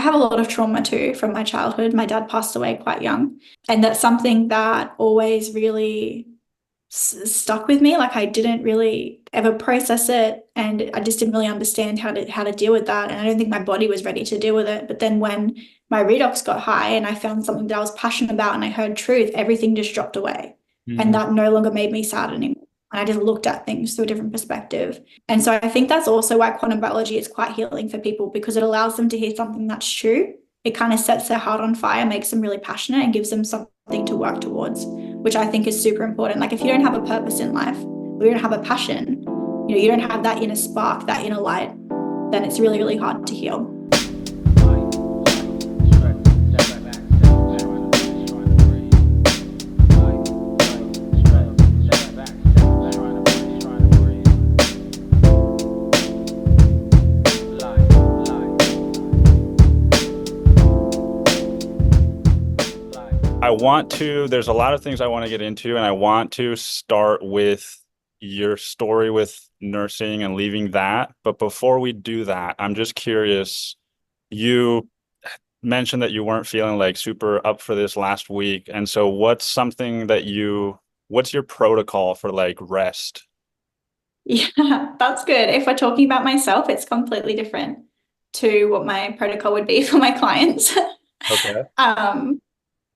I have a lot of trauma too from my childhood. My dad passed away quite young, and that's something that always really stuck with me. Like I didn't really ever process it, and I just didn't really understand how to deal with that. And I don't think my body was ready to deal with it. But then when my redox got high and I found something that I was passionate about and I heard truth, everything just dropped away. And that no longer made me sad anymore. And I just looked at things through a different perspective. And so I think that's also why quantum biology is quite healing for people, because it allows them to hear something that's true. It kind of sets their heart on fire, makes them really passionate, and gives them something to work towards, which I think is super important. Like if you don't have a purpose in life, or you don't have a passion, you don't have that inner spark, that inner light, then it's really, really hard to heal. There's a lot of things I want to get into, and I want to start with your story with nursing and leaving that. But before we do that, I'm just curious, you mentioned that you weren't feeling like super up for this last week. And so what's your protocol for like rest? Yeah, that's good. If we're talking about myself, it's completely different to what my protocol would be for my clients. Okay.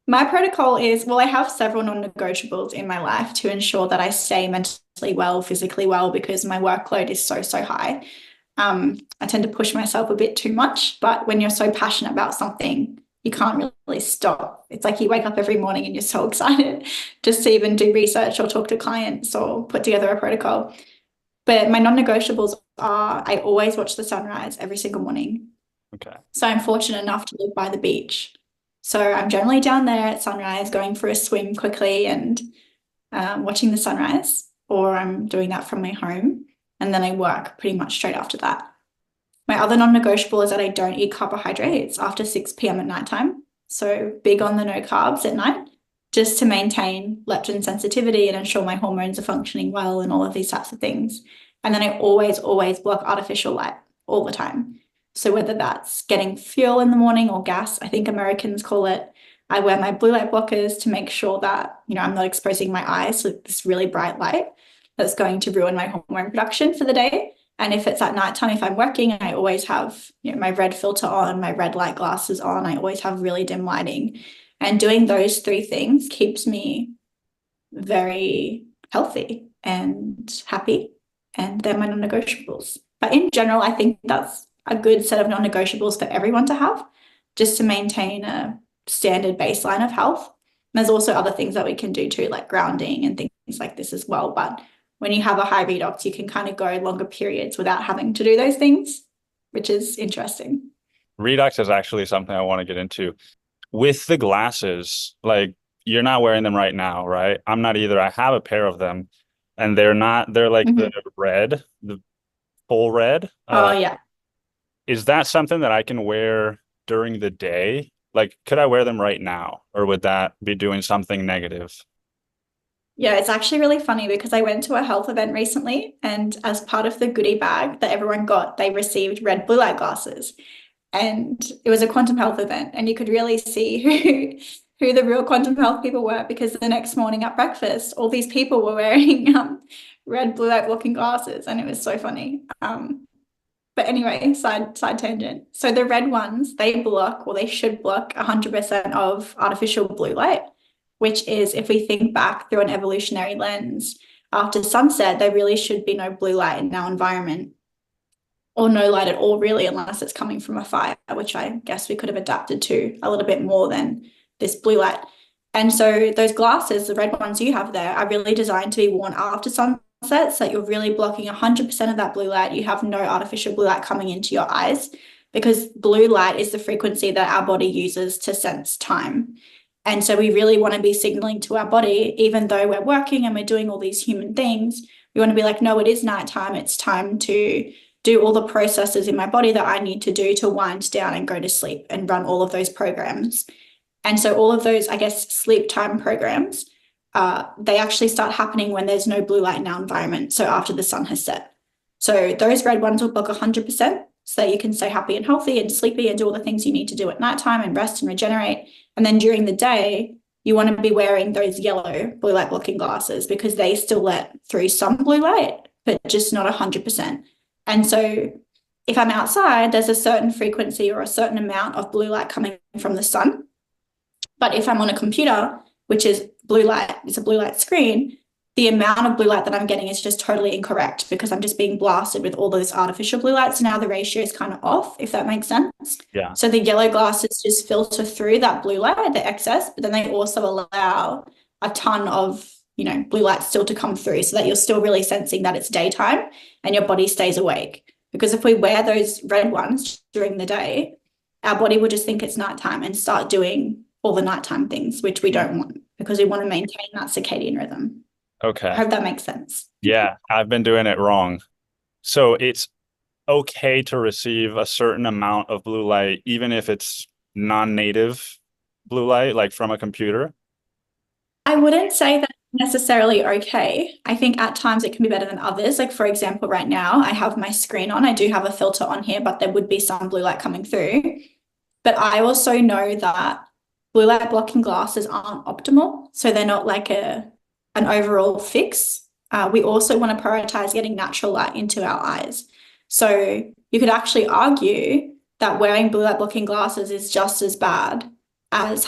My protocol is, well, I have several non-negotiables in my life to ensure that I stay mentally well, physically well, because my workload is so high. I tend to push myself a bit too much, but when you're so passionate about something, you can't really stop. It's like you wake up every morning and you're so excited just to even do research or talk to clients or put together a protocol. But my non-negotiables are, I always watch the sunrise every single morning. Okay. So I'm fortunate enough to live by the beach. So I'm generally down there at sunrise, going for a swim quickly and watching the sunrise, or I'm doing that from my home. And then I work pretty much straight after that. My other non-negotiable is that I don't eat carbohydrates after 6 p.m. at nighttime. So big on the no carbs at night, just to maintain leptin sensitivity and ensure my hormones are functioning well and all of these types of things. And then I always block artificial light all the time. So whether that's getting fuel in the morning or gas, I think Americans call it, I wear my blue light blockers to make sure that, I'm not exposing my eyes to this really bright light that's going to ruin my hormone production for the day. And if it's at nighttime, if I'm working, I always have my red filter on, my red light glasses on. I always have really dim lighting. And doing those three things keeps me very healthy and happy. And they're my non-negotiables. But in general, I think that's a good set of non-negotiables for everyone to have, just to maintain a standard baseline of health. And there's also other things that we can do too, like grounding and things like this as well. But when you have a high redox, you can kind of go longer periods without having to do those things, which is interesting. Redox is actually something I want to get into. With the glasses, like you're not wearing them right now, right? I'm not either. I have a pair of them, and they're like Mm-hmm. the full red. Oh, yeah. Is that something that I can wear during the day? Like, could I wear them right now, or would that be doing something negative? Yeah, it's actually really funny because I went to a health event recently, and as part of the goodie bag that everyone got, they received red blue light glasses. And it was a quantum health event, and you could really see who the real quantum health people were, because the next morning at breakfast, all these people were wearing red blue light blocking glasses, and it was so funny. But anyway, side tangent. So the red ones, they block, or they should block 100% of artificial blue light, which is, if we think back through an evolutionary lens, after sunset, there really should be no blue light in our environment, or no light at all, really, unless it's coming from a fire, which I guess we could have adapted to a little bit more than this blue light. And so those glasses, the red ones you have there, are really designed to be worn after sunset, so that you're really blocking 100% of that blue light. You have no artificial blue light coming into your eyes, because blue light is the frequency that our body uses to sense time. And so we really want to be signaling to our body, even though we're working and we're doing all these human things, we want to be like, no, it is nighttime. It's time to do all the processes in my body that I need to do to wind down and go to sleep and run all of those programs. And so all of those, I guess, sleep time programs, they actually start happening when there's no blue light in our environment. So after the sun has set. So those red ones will block 100%. so that you can stay happy and healthy and sleepy and do all the things you need to do at nighttime and rest and regenerate. And then during the day, you want to be wearing those yellow blue light blocking glasses because they still let through some blue light, but just not 100%. And so if I'm outside, there's a certain frequency or a certain amount of blue light coming from the sun. But if I'm on a computer, which is blue light, it's a blue light screen, the amount of blue light that I'm getting is just totally incorrect because I'm just being blasted with all those artificial blue lights. So now the ratio is kind of off, if that makes sense. Yeah. So the yellow glasses just filter through that blue light, the excess, but then they also allow a ton of, blue light still to come through so that you're still really sensing that it's daytime and your body stays awake. Because if we wear those red ones during the day, our body will just think it's nighttime and start doing all the nighttime things, which we don't want because we want to maintain that circadian rhythm. Okay. I hope that makes sense. Yeah, I've been doing it wrong. So it's okay to receive a certain amount of blue light, even if it's non-native blue light, like from a computer? I wouldn't say that necessarily okay. I think at times it can be better than others. Like, for example, right now I have my screen on. I do have a filter on here, but there would be some blue light coming through. But I also know that blue light blocking glasses aren't optimal. So they're not like an overall fix. We also want to prioritize getting natural light into our eyes. So you could actually argue that wearing blue light blocking glasses is just as bad as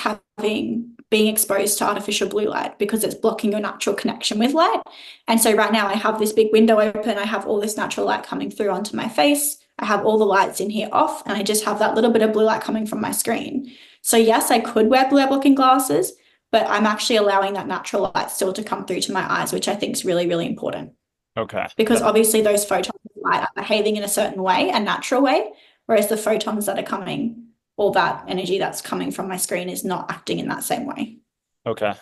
being exposed to artificial blue light because it's blocking your natural connection with light. And so right now I have this big window open. I have all this natural light coming through onto my face. I have all the lights in here off, and I just have that little bit of blue light coming from my screen. So yes, I could wear blue light blocking glasses, but I'm actually allowing that natural light still to come through to my eyes, which I think is really, really important. Okay. Because obviously those photons of light are behaving in a certain way, a natural way, whereas the photons that are coming, all that energy that's coming from my screen is not acting in that same way. Okay.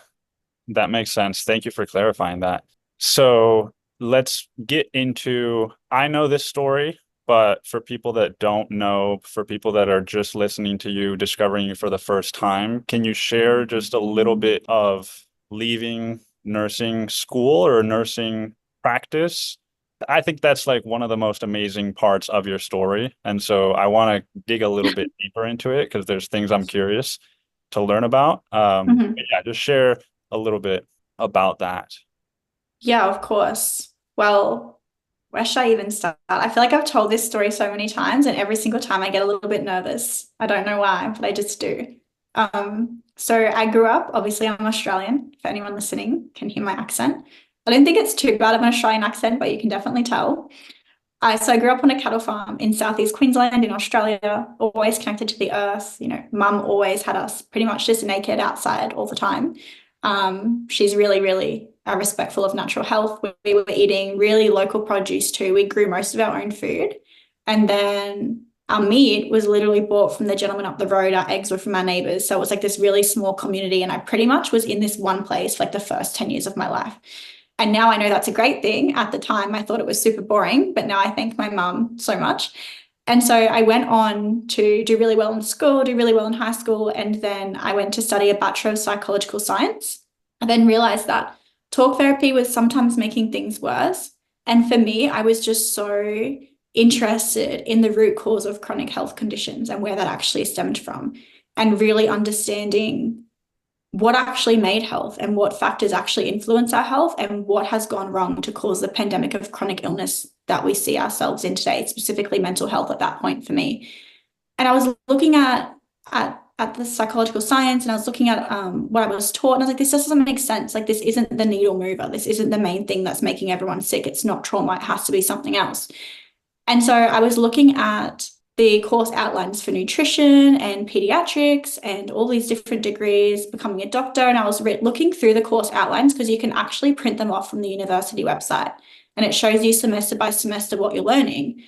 That makes sense. Thank you for clarifying that. So let's get into, I know this story, but for people that don't know, for people that are just listening to you, discovering you for the first time, can you share just a little bit of leaving nursing school or nursing practice? I think that's like one of the most amazing parts of your story. And so I want to dig a little bit deeper into it because there's things I'm curious to learn about. Yeah, just share a little bit about that. Yeah, of course. Well, where should I even start? I feel like I've told this story so many times, and every single time I get a little bit nervous. I don't know why, but I just do. So I grew up, obviously I'm Australian, if anyone listening can hear my accent. I don't think it's too bad of an Australian accent, but you can definitely tell. So I grew up on a cattle farm in southeast Queensland in Australia, always connected to the earth. Mum always had us pretty much just naked outside all the time. She's really, really respectful of natural health. We were eating really local produce too. We grew most of our own food. And then our meat was literally bought from the gentleman up the road. Our eggs were from our neighbors. So it was like this really small community. And I pretty much was in this one place for like the first 10 years of my life. And now I know that's a great thing. At the time, I thought it was super boring, but now I thank my mum so much. And so I went on to do really well in school, do really well in high school, and then I went to study a Bachelor of Psychological Science. I then realized that talk therapy was sometimes making things worse. And for me, I was just so interested in the root cause of chronic health conditions and where that actually stemmed from, and really understanding what actually made health and what factors actually influence our health and what has gone wrong to cause the pandemic of chronic illness that we see ourselves in today, specifically mental health at that point for me. And I was looking at the psychological science, and I was looking at what I was taught, and I was like, this doesn't make sense. Like, this isn't the needle mover. This isn't the main thing that's making everyone sick. It's not trauma. It has to be something else. And so I was looking at the course outlines for nutrition and pediatrics and all these different degrees, becoming a doctor. And I was looking through the course outlines because you can actually print them off from the university website, and it shows you semester by semester what you're learning.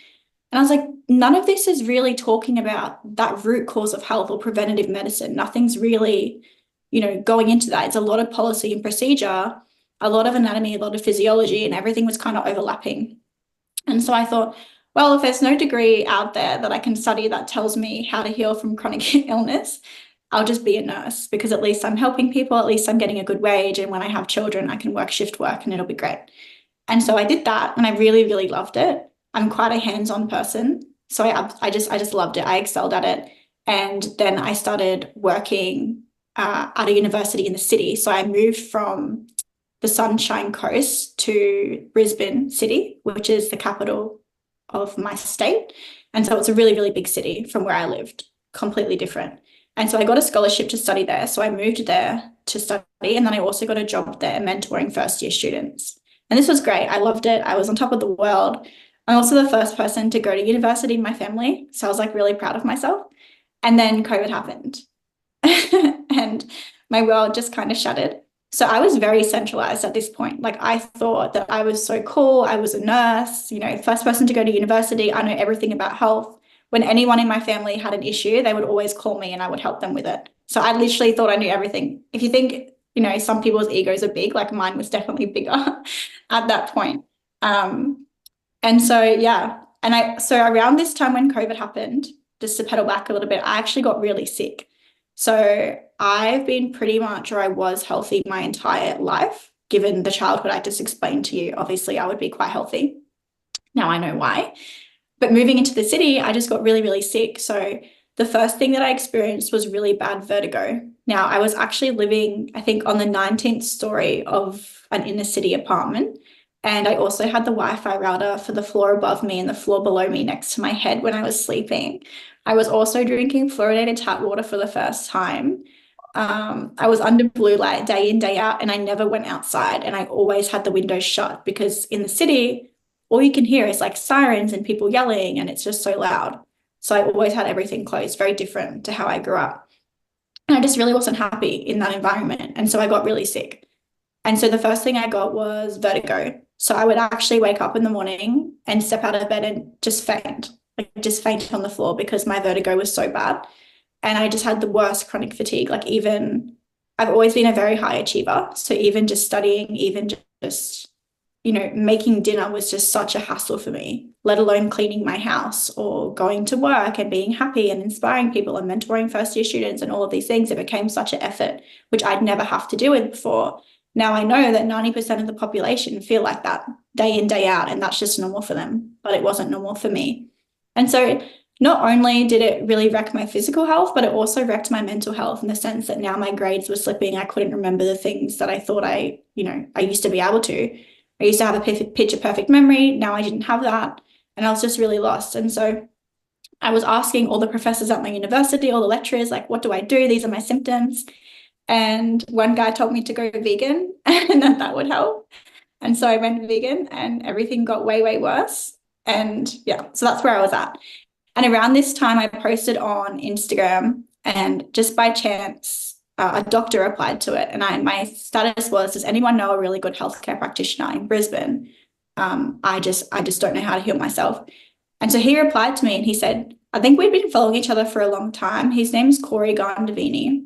And I was like, none of this is really talking about that root cause of health or preventative medicine. Nothing's really, going into that. It's a lot of policy and procedure, a lot of anatomy, a lot of physiology, and everything was kind of overlapping. And so I thought, well, if there's no degree out there that I can study that tells me how to heal from chronic illness, I'll just be a nurse, because at least I'm helping people, at least I'm getting a good wage. And when I have children, I can work shift work and it'll be great. And so I did that, and I really, really loved it. I'm quite a hands-on person. So I just loved it. I excelled at it. And then I started working at a university in the city. So I moved from the Sunshine Coast to Brisbane City, which is the capital of my state. And so it's a really, really big city from where I lived, completely different. And so I got a scholarship to study there. So I moved there to study. And then I also got a job there mentoring first year students. And this was great. I loved it. I was on top of the world. I'm also the first person to go to university in my family. So I was like really proud of myself. And then COVID happened and my world just kind of shattered. So I was very centralized at this point. Like I thought that I was so cool. I was a nurse, you know, first person to go to university. I know everything about health. When anyone in my family had an issue, they would always call me and I would help them with it. So I literally thought I knew everything. If you think, you know, some people's egos are big, like mine was definitely bigger at that point. And so, yeah. So around this time when COVID happened, just to pedal back a little bit, I actually got really sick. So I've been pretty much, or I was healthy my entire life, given the childhood I just explained to you. Obviously, I would be quite healthy. Now I know why. But moving into the city, I just got really, really sick. So the first thing that I experienced was really bad vertigo. Now, I was actually living, I think, on the 19th story of an inner city apartment. And I also had the Wi-Fi router for the floor above me and the floor below me next to my head when I was sleeping. I was also drinking fluoridated tap water for the first time. I was under blue light day in, day out, and I never went outside. And I always had the windows shut because in the city, all you can hear is like sirens and people yelling, and it's just so loud. So I always had everything closed, very different to how I grew up. And I just really wasn't happy in that environment. And so I got really sick. And so the first thing I got was vertigo. So I would actually wake up in the morning and step out of bed and just faint, like just faint on the floor because my vertigo was so bad. And I just had the worst chronic fatigue. Like even, I've always been a very high achiever. So even just studying, even just, you know, making dinner was just such a hassle for me, let alone cleaning my house or going to work and being happy and inspiring people and mentoring first year students and all of these things. It became such an effort, which I'd never have to do it before. Now I know that 90% of the population feel like that day in, day out, and that's just normal for them, but it wasn't normal for me. And so not only did it really wreck my physical health, but it also wrecked my mental health in the sense that now my grades were slipping. I couldn't remember the things that I thought I used to be able to. I used to have a picture perfect memory. Now I didn't have that. And I was just really lost. And so I was asking all the professors at my university, all the lecturers, like, what do I do? These are my symptoms. And one guy told me to go vegan and that would help. And so I went vegan and everything got way, way worse. And yeah, so that's where I was at. And around this time, I posted on Instagram, and just by chance, a doctor replied to it. And my status was, does anyone know a really good healthcare practitioner in Brisbane? I just don't know how to heal myself. And so he replied to me and he said, I think we've been following each other for a long time. His name's Corey Gandavini.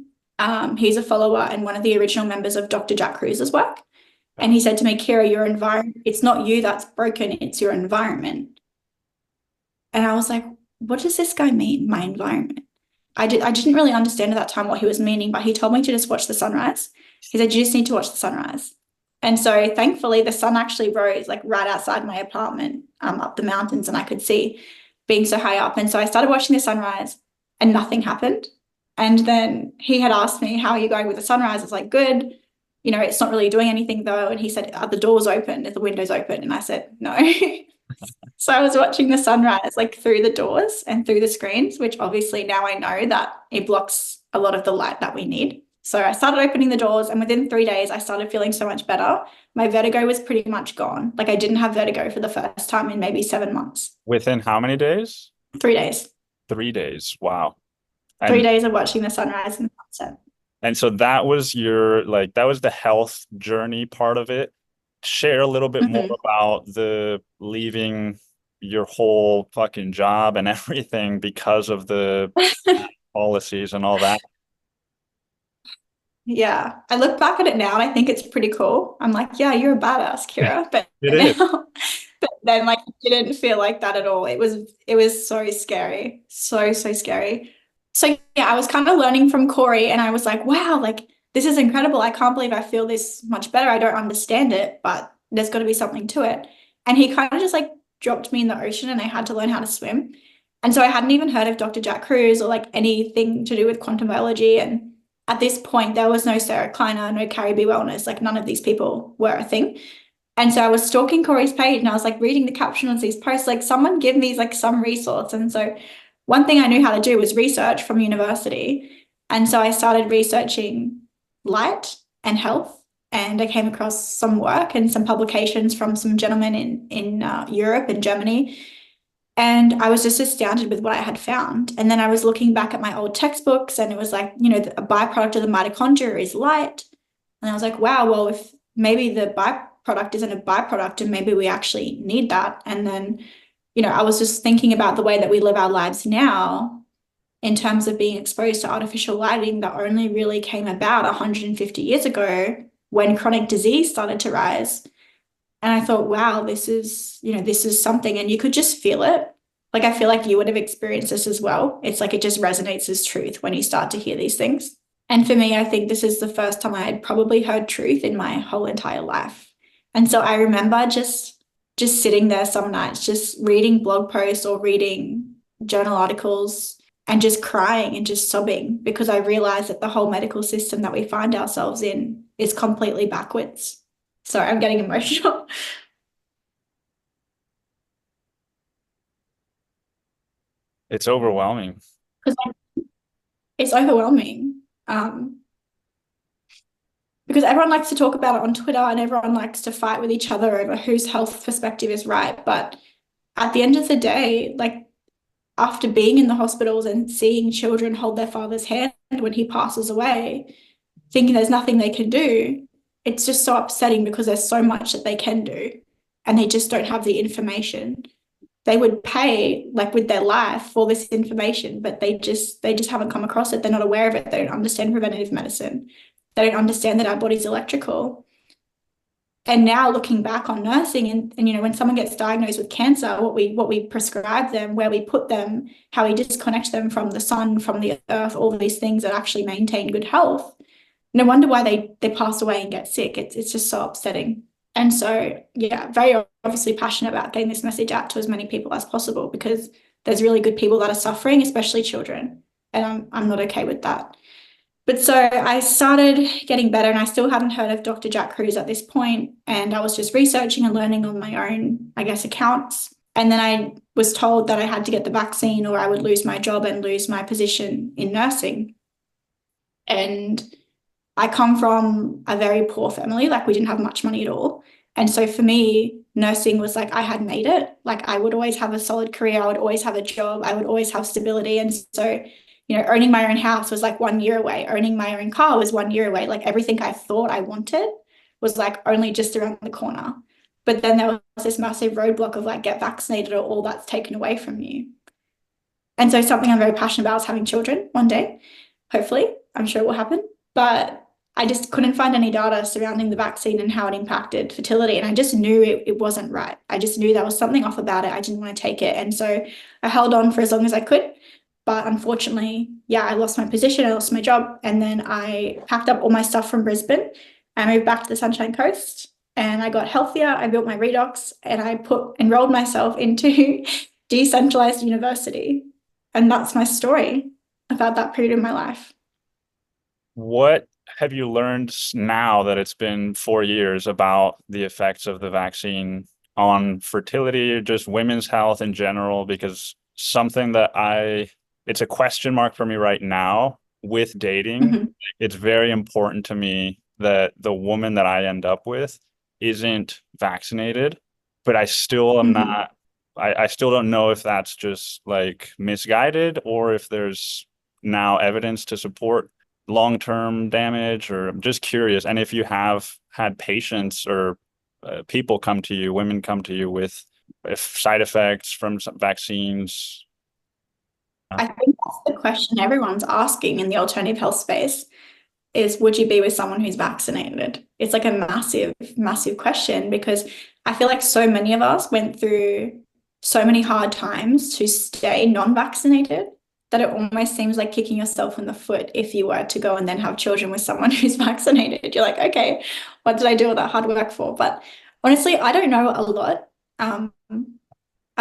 He's a follower and one of the original members of Dr. Jack Cruise's work. And he said to me, Kiera, your environment, it's not you that's broken, it's your environment. And I was like, what does this guy mean, my environment? I didn't really understand at that time what he was meaning, but he told me to just watch the sunrise. He said, you just need to watch the sunrise. And so thankfully the sun actually rose like right outside my apartment, up the mountains, and I could see being so high up. And so I started watching the sunrise and nothing happened. And then he had asked me, how are you going with the sunrise? I was like, good. You know, it's not really doing anything though. And he said, are the doors open? Are the windows open? And I said, no. So I was watching the sunrise like through the doors and through the screens, which obviously now I know that it blocks a lot of the light that we need. So I started opening the doors, and within 3 days, I started feeling so much better. My vertigo was pretty much gone. Like I didn't have vertigo for the first time in maybe 7 months. Within how many days? 3 days. 3 days. Wow. 3 days of watching the sunrise and sunset. And so that was that was the health journey part of it. Share a little bit more about the leaving your whole fucking job and everything because of the policies and all that. Yeah, I look back at it now and I think it's pretty cool. I'm like, yeah, you're a badass, Kiera. But but then like it didn't feel like that at all. It was so scary. So scary. So yeah, I was kind of learning from Corey and I was like, wow, like this is incredible. I can't believe I feel this much better. I don't understand it, but there's got to be something to it. And he kind of just like dropped me in the ocean and I had to learn how to swim. And so I hadn't even heard of Dr. Jack Kruse or like anything to do with quantum biology. And at this point, there was no Sarah Kleiner, no Carrie B. Wellness, like none of these people were a thing. And so I was stalking Corey's page and I was like reading the captions of these posts, like someone give me like some resource. And so one thing I knew how to do was research from university. And so I started researching light and health. And I came across some work and some publications from some gentlemen in Europe and Germany. And I was just astounded with what I had found. And then I was looking back at my old textbooks and it was like, you know, a byproduct of the mitochondria is light. And I was like, wow, well, if maybe the byproduct isn't a byproduct and maybe we actually need that. And then, you know, I was just thinking about the way that we live our lives now in terms of being exposed to artificial lighting that only really came about 150 years ago when chronic disease started to rise. And I thought, wow, this is, you know, this is something, and you could just feel it. Like, I feel like you would have experienced this as well. It's like it just resonates as truth when you start to hear these things. And for me, I think this is the first time I had probably heard truth in my whole entire life. And so I remember just sitting there some nights, just reading blog posts or reading journal articles and just crying and just sobbing because I realized that the whole medical system that we find ourselves in is completely backwards. Sorry, I'm getting emotional. It's overwhelming. It's overwhelming. Because everyone likes to talk about it on Twitter and everyone likes to fight with each other over whose health perspective is right. But at the end of the day, like after being in the hospitals and seeing children hold their father's hand when he passes away, thinking there's nothing they can do, it's just so upsetting because there's so much that they can do and they just don't have the information. They would pay like with their life for this information, but they just haven't come across it. They're not aware of it. They don't understand preventative medicine. They don't understand that our body's electrical. And now looking back on nursing and you know, when someone gets diagnosed with cancer, what we prescribe them, where we put them, how we disconnect them from the sun, from the earth, all these things that actually maintain good health. No wonder why they pass away and get sick. It's just so upsetting. And so, yeah, very obviously passionate about getting this message out to as many people as possible because there's really good people that are suffering, especially children. And I'm not okay with that. But so I started getting better and I still hadn't heard of Dr. Jack Kruse at this point. And I was just researching and learning on my own, I guess, accounts. And then I was told that I had to get the vaccine or I would lose my job and lose my position in nursing. And I come from a very poor family, like we didn't have much money at all. And so for me, nursing was like I had made it. Like I would always have a solid career, I would always have a job, I would always have stability. And so, you know, owning my own house was like 1 year away. Owning my own car was 1 year away. Like everything I thought I wanted was like only just around the corner. But then there was this massive roadblock of like get vaccinated or all that's taken away from you. And so something I'm very passionate about is having children one day. Hopefully, I'm sure it will happen. But I just couldn't find any data surrounding the vaccine and how it impacted fertility. And I just knew it wasn't right. I just knew there was something off about it. I didn't want to take it. And so I held on for as long as I could. But unfortunately, yeah, I lost my position, I lost my job. And then I packed up all my stuff from Brisbane and moved back to the Sunshine Coast. And I got healthier. I built my Redox and I enrolled myself into decentralized university. And that's my story about that period of my life. What have you learned now that it's been 4 years about the effects of the vaccine on fertility or just women's health in general? Because something that it's a question mark for me right now with dating. Mm-hmm. It's very important to me that the woman that I end up with isn't vaccinated, but I still am Mm-hmm. not, I still don't know if that's just like misguided or if there's now evidence to support long-term damage, or I'm just curious. And if you have had patients or people come to you, women come to you with side effects from some vaccines. I think that's the question everyone's asking in the alternative health space is, would you be with someone who's vaccinated? It's like a massive, massive question because I feel like so many of us went through so many hard times to stay non-vaccinated that it almost seems like kicking yourself in the foot if you were to go and then have children with someone who's vaccinated. You're like, okay, what did I do all that hard work for? But honestly, I don't know a lot.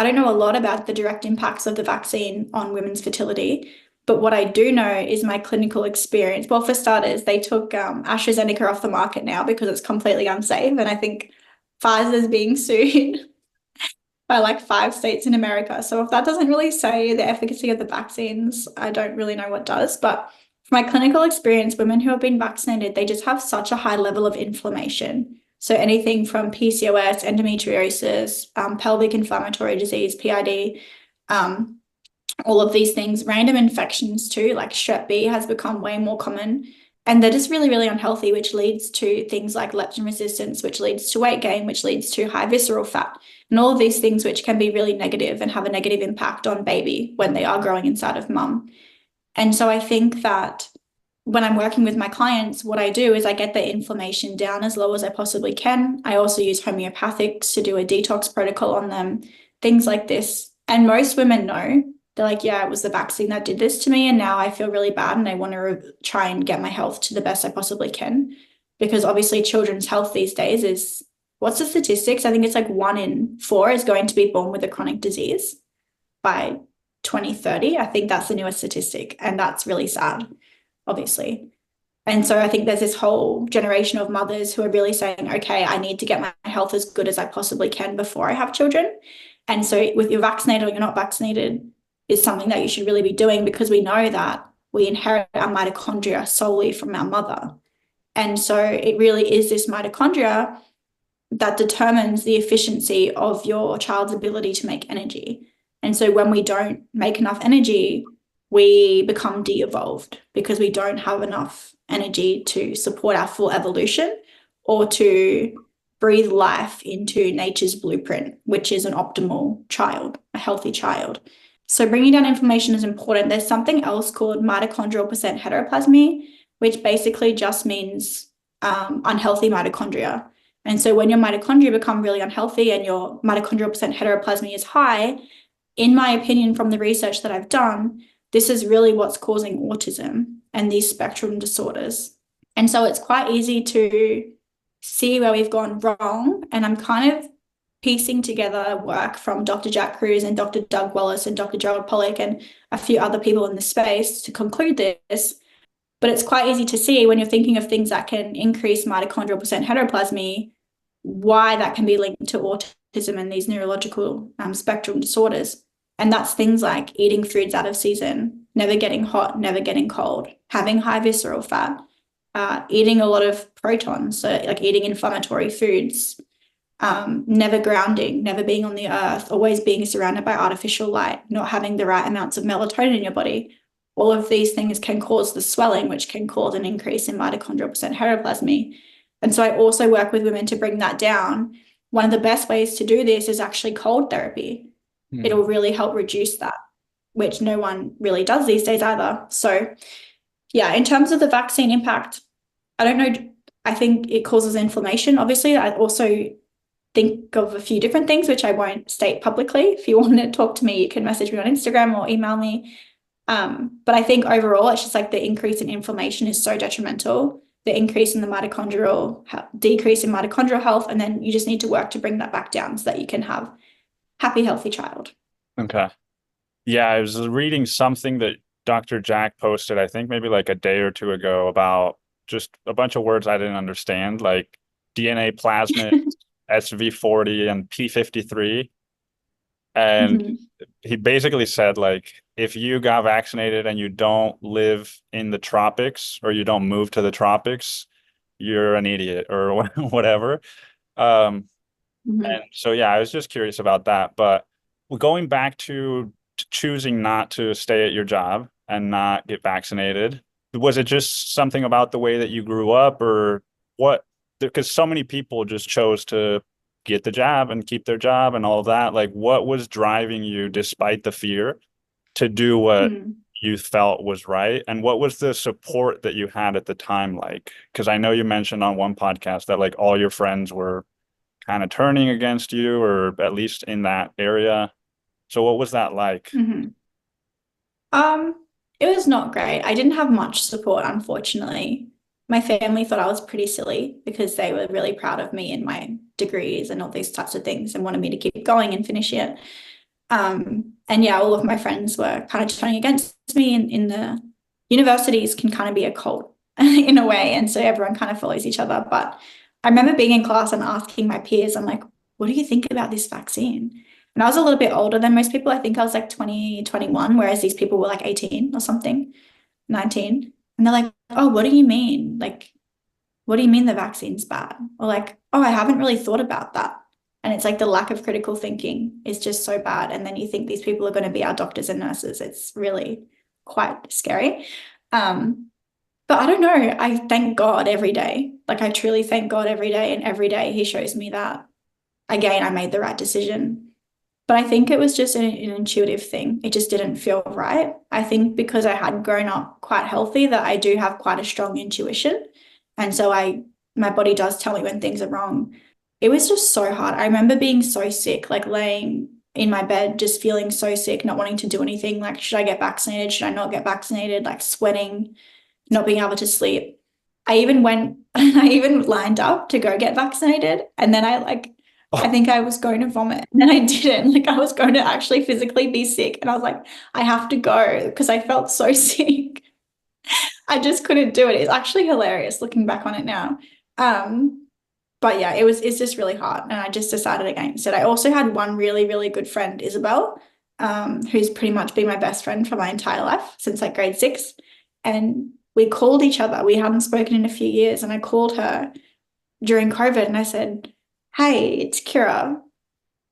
I don't know a lot about the direct impacts of the vaccine on women's fertility, but what I do know is my clinical experience. Well, for starters, they took AstraZeneca off the market now because it's completely unsafe. And I think Pfizer's being sued by like 5 states in America. So if that doesn't really say the efficacy of the vaccines, I don't really know what does. But from my clinical experience, women who have been vaccinated, they just have such a high level of inflammation. So anything from PCOS, endometriosis, pelvic inflammatory disease, PID, all of these things, random infections too, like Strep B has become way more common. And they're just really, really unhealthy, which leads to things like leptin resistance, which leads to weight gain, which leads to high visceral fat, and all of these things which can be really negative and have a negative impact on baby when they are growing inside of mum. And so I think that when I'm working with my clients, what I do is I get their inflammation down as low as I possibly can. I also use homeopathics to do a detox protocol on them, things like this. And most women know. They're like, yeah, it was the vaccine that did this to me. And now I feel really bad and I want to try and get my health to the best I possibly can. Because obviously children's health these days is, what's the statistics? I think it's like 1 in 4 is going to be born with a chronic disease by 2030. I think that's the newest statistic. And that's really sad, obviously. And so I think there's this whole generation of mothers who are really saying, okay, I need to get my health as good as I possibly can before I have children. And so with you're vaccinated or you're not vaccinated, is something that you should really be doing, because we know that we inherit our mitochondria solely from our mother. And so it really is this mitochondria that determines the efficiency of your child's ability to make energy. And so when we don't make enough energy, we become de-evolved because we don't have enough energy to support our full evolution or to breathe life into nature's blueprint, which is an optimal child, a healthy child. So bringing down inflammation is important. There's something else called mitochondrial percent heteroplasmy, which basically just means unhealthy mitochondria. And so when your mitochondria become really unhealthy and your mitochondrial percent heteroplasmy is high, in my opinion, from the research that I've done, this is really what's causing autism and these spectrum disorders. And so it's quite easy to see where we've gone wrong. And I'm kind of piecing together work from Dr. Jack Kruse and Dr. Doug Wallace and Dr. Gerald Pollack and a few other people in the space to conclude this. But it's quite easy to see when you're thinking of things that can increase mitochondrial percent heteroplasmy, why that can be linked to autism and these neurological spectrum disorders. And that's things like eating foods out of season, never getting hot, never getting cold, having high visceral fat, eating a lot of protons, so like eating inflammatory foods, never grounding, never being on the earth, always being surrounded by artificial light, not having the right amounts of melatonin in your body. All of these things can cause the swelling, which can cause an increase in mitochondrial percent heteroplasmy. And so I also work with women to bring that down. One of the best ways to do this is actually cold therapy. It'll really help reduce that, which no one really does these days either. So yeah, in terms of the vaccine impact, I don't know. I think it causes inflammation. Obviously, I also think of a few different things, which I won't state publicly. If you want to talk to me, you can message me on Instagram or email me. But I think overall, it's just like the increase in inflammation is so detrimental, the increase in the mitochondrial, decrease in mitochondrial health, and then you just need to work to bring that back down so that you can have happy, healthy child. Okay. Yeah, I was reading something that Dr. Jack posted, I think maybe like a day or two ago, about just a bunch of words I didn't understand, like DNA plasmid, SV40, and P53. And he basically said, like, if you got vaccinated and you don't live in the tropics or you don't move to the tropics, you're an idiot or whatever. And so, yeah, I was just curious about that. But going back to choosing not to stay at your job and not get vaccinated, was it just something about the way that you grew up, or what? Because so many people just chose to get the jab and keep their job and all of that. Like, what was driving you, despite the fear, to do what you felt was right? And what was the support that you had at the time like? Because I know you mentioned on one podcast that like all your friends were kind of turning against you, or at least in that area. So what was that like? It was not great. I didn't have much support, unfortunately. My family thought I was pretty silly because they were really proud of me and my degrees and all these types of things and wanted me to keep going and finish it. And yeah, all of my friends were kind of turning against me, in the universities can kind of be a cult in a way. And so everyone kind of follows each other. But I remember being in class and asking my peers, I'm like, what do you think about this vaccine? And I was a little bit older than most people. I think I was like 20, 21, whereas these people were like 18 or something, 19. And they're like, oh, what do you mean? Like, what do you mean the vaccine's bad? Or like, oh, I haven't really thought about that. And it's like the lack of critical thinking is just so bad. And then you think these people are going to be our doctors and nurses. It's really quite scary. But I don't know. I thank God every day. Like, I truly thank God every day. And every day he shows me that, again, I made the right decision. But I think it was just an intuitive thing. It just didn't feel right. I think because I had grown up quite healthy, that I do have quite a strong intuition. And so my body does tell me when things are wrong. It was just so hard. I remember being so sick, like laying in my bed, just feeling so sick, not wanting to do anything. Like, should I get vaccinated? Should I not get vaccinated? Like sweating, not being able to sleep. I even lined up to go get vaccinated. And then I think I was going to vomit, and then I didn't. Like, I was going to actually physically be sick. And I was like, I have to go because I felt so sick. I just couldn't do it. It's actually hilarious looking back on it now. But yeah, it's just really hard. And I just decided against it. I also had one really, really good friend, Isabel, who's pretty much been my best friend for my entire life since like grade 6. And we called each other. We hadn't spoken in a few years. And I called her during COVID and I said, hey, it's Kiera.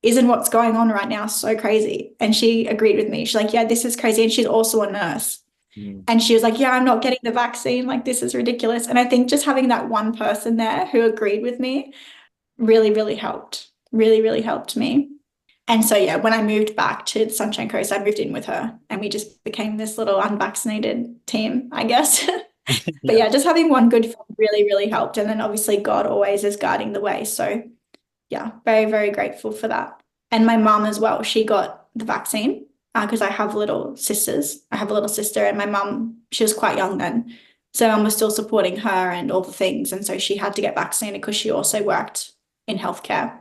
Isn't what's going on right now so crazy? And she agreed with me. She's like, yeah, this is crazy. And she's also a nurse. And she was like, yeah, I'm not getting the vaccine. Like, this is ridiculous. And I think just having that one person there who agreed with me really, really helped. Really, really helped me. And so, yeah, when I moved back to the Sunshine Coast, I moved in with her and we just became this little unvaccinated team, I guess. But Yeah. yeah, just having one good friend really, really helped. And then obviously God always is guiding the way. So yeah, very, very grateful for that. And my mum as well, she got the vaccine because I have little sisters. I have a little sister, and my mum, she was quite young then. So mum was still supporting her and all the things. And so she had to get vaccinated because she also worked in healthcare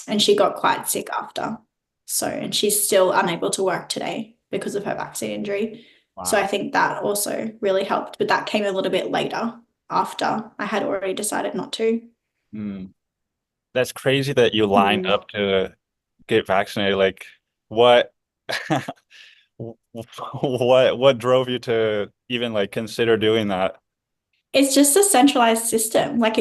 and she got quite sick after. So, and she's still unable to work today because of her vaccine injury. Wow. So I think that also really helped, but that came a little bit later after I had already decided not to. That's crazy that you lined up to get vaccinated. Like, what what drove you to even like consider doing that? It's just a centralized system. Like,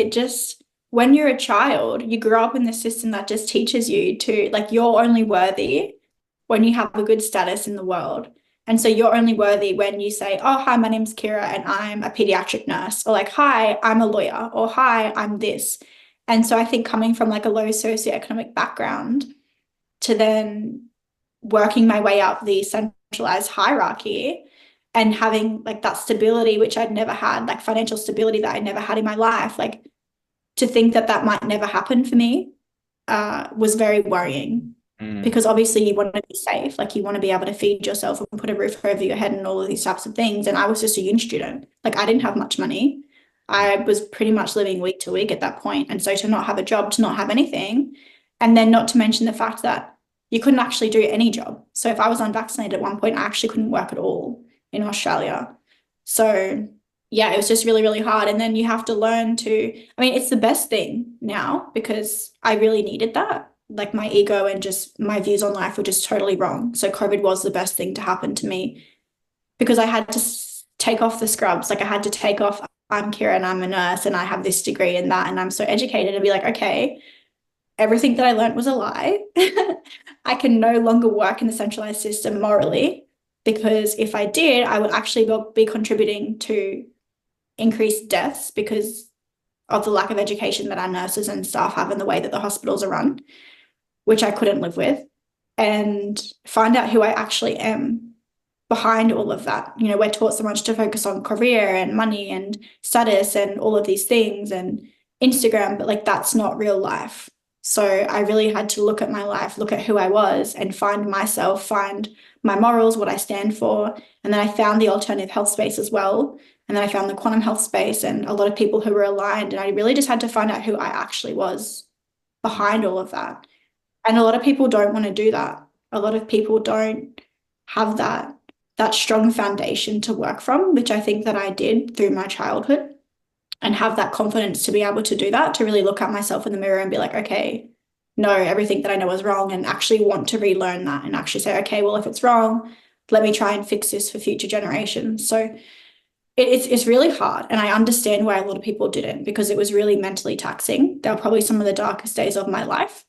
when you're a child, you grow up in this system that just teaches you to, like, you're only worthy when you have a good status in the world. And so you're only worthy when you say, oh, hi, my name's Kiera and I'm a pediatric nurse, or like, hi, I'm a lawyer, or hi, I'm this. And so I think coming from like a low socioeconomic background to then working my way up the centralized hierarchy and having like that stability, which I'd never had, like financial stability that I never had in my life, like to think that that might never happen for me was very worrying. Because obviously you want to be safe, like you want to be able to feed yourself and put a roof over your head and all of these types of things. And I was just a uni student. Like, I didn't have much money. I was pretty much living week to week at that point. And so to not have a job, to not have anything, and then not to mention the fact that you couldn't actually do any job. So if I was unvaccinated at one point, I actually couldn't work at all in Australia. So yeah, it was just really, really hard. And then you have to learn it's the best thing now because I really needed that. Like, my ego and just my views on life were just totally wrong. So COVID was the best thing to happen to me because I had to take off the scrubs. Like, I had to take off, I'm Kiera and I'm a nurse and I have this degree and that, and I'm so educated, and be like, okay, everything that I learned was a lie. I can no longer work in the centralized system morally, because if I did, I would actually be contributing to increased deaths because of the lack of education that our nurses and staff have and the way that the hospitals are run, which I couldn't live with, and find out who I actually am behind all of that. You know, we're taught so much to focus on career and money and status and all of these things and Instagram, but like, that's not real life. So I really had to look at my life, look at who I was, and find myself, find my morals, what I stand for. And then I found the alternative health space as well. And then I found the quantum health space and a lot of people who were aligned. And I really just had to find out who I actually was behind all of that. And a lot of people don't want to do that. A lot of people don't have that strong foundation to work from, which I think that I did through my childhood, and have that confidence to be able to do that, to really look at myself in the mirror and be like, okay, no, everything that I know is wrong, and actually want to relearn that and actually say, okay, well, if it's wrong, let me try and fix this for future generations. So it's really hard. And I understand why a lot of people didn't, because it was really mentally taxing. They were probably some of the darkest days of my life.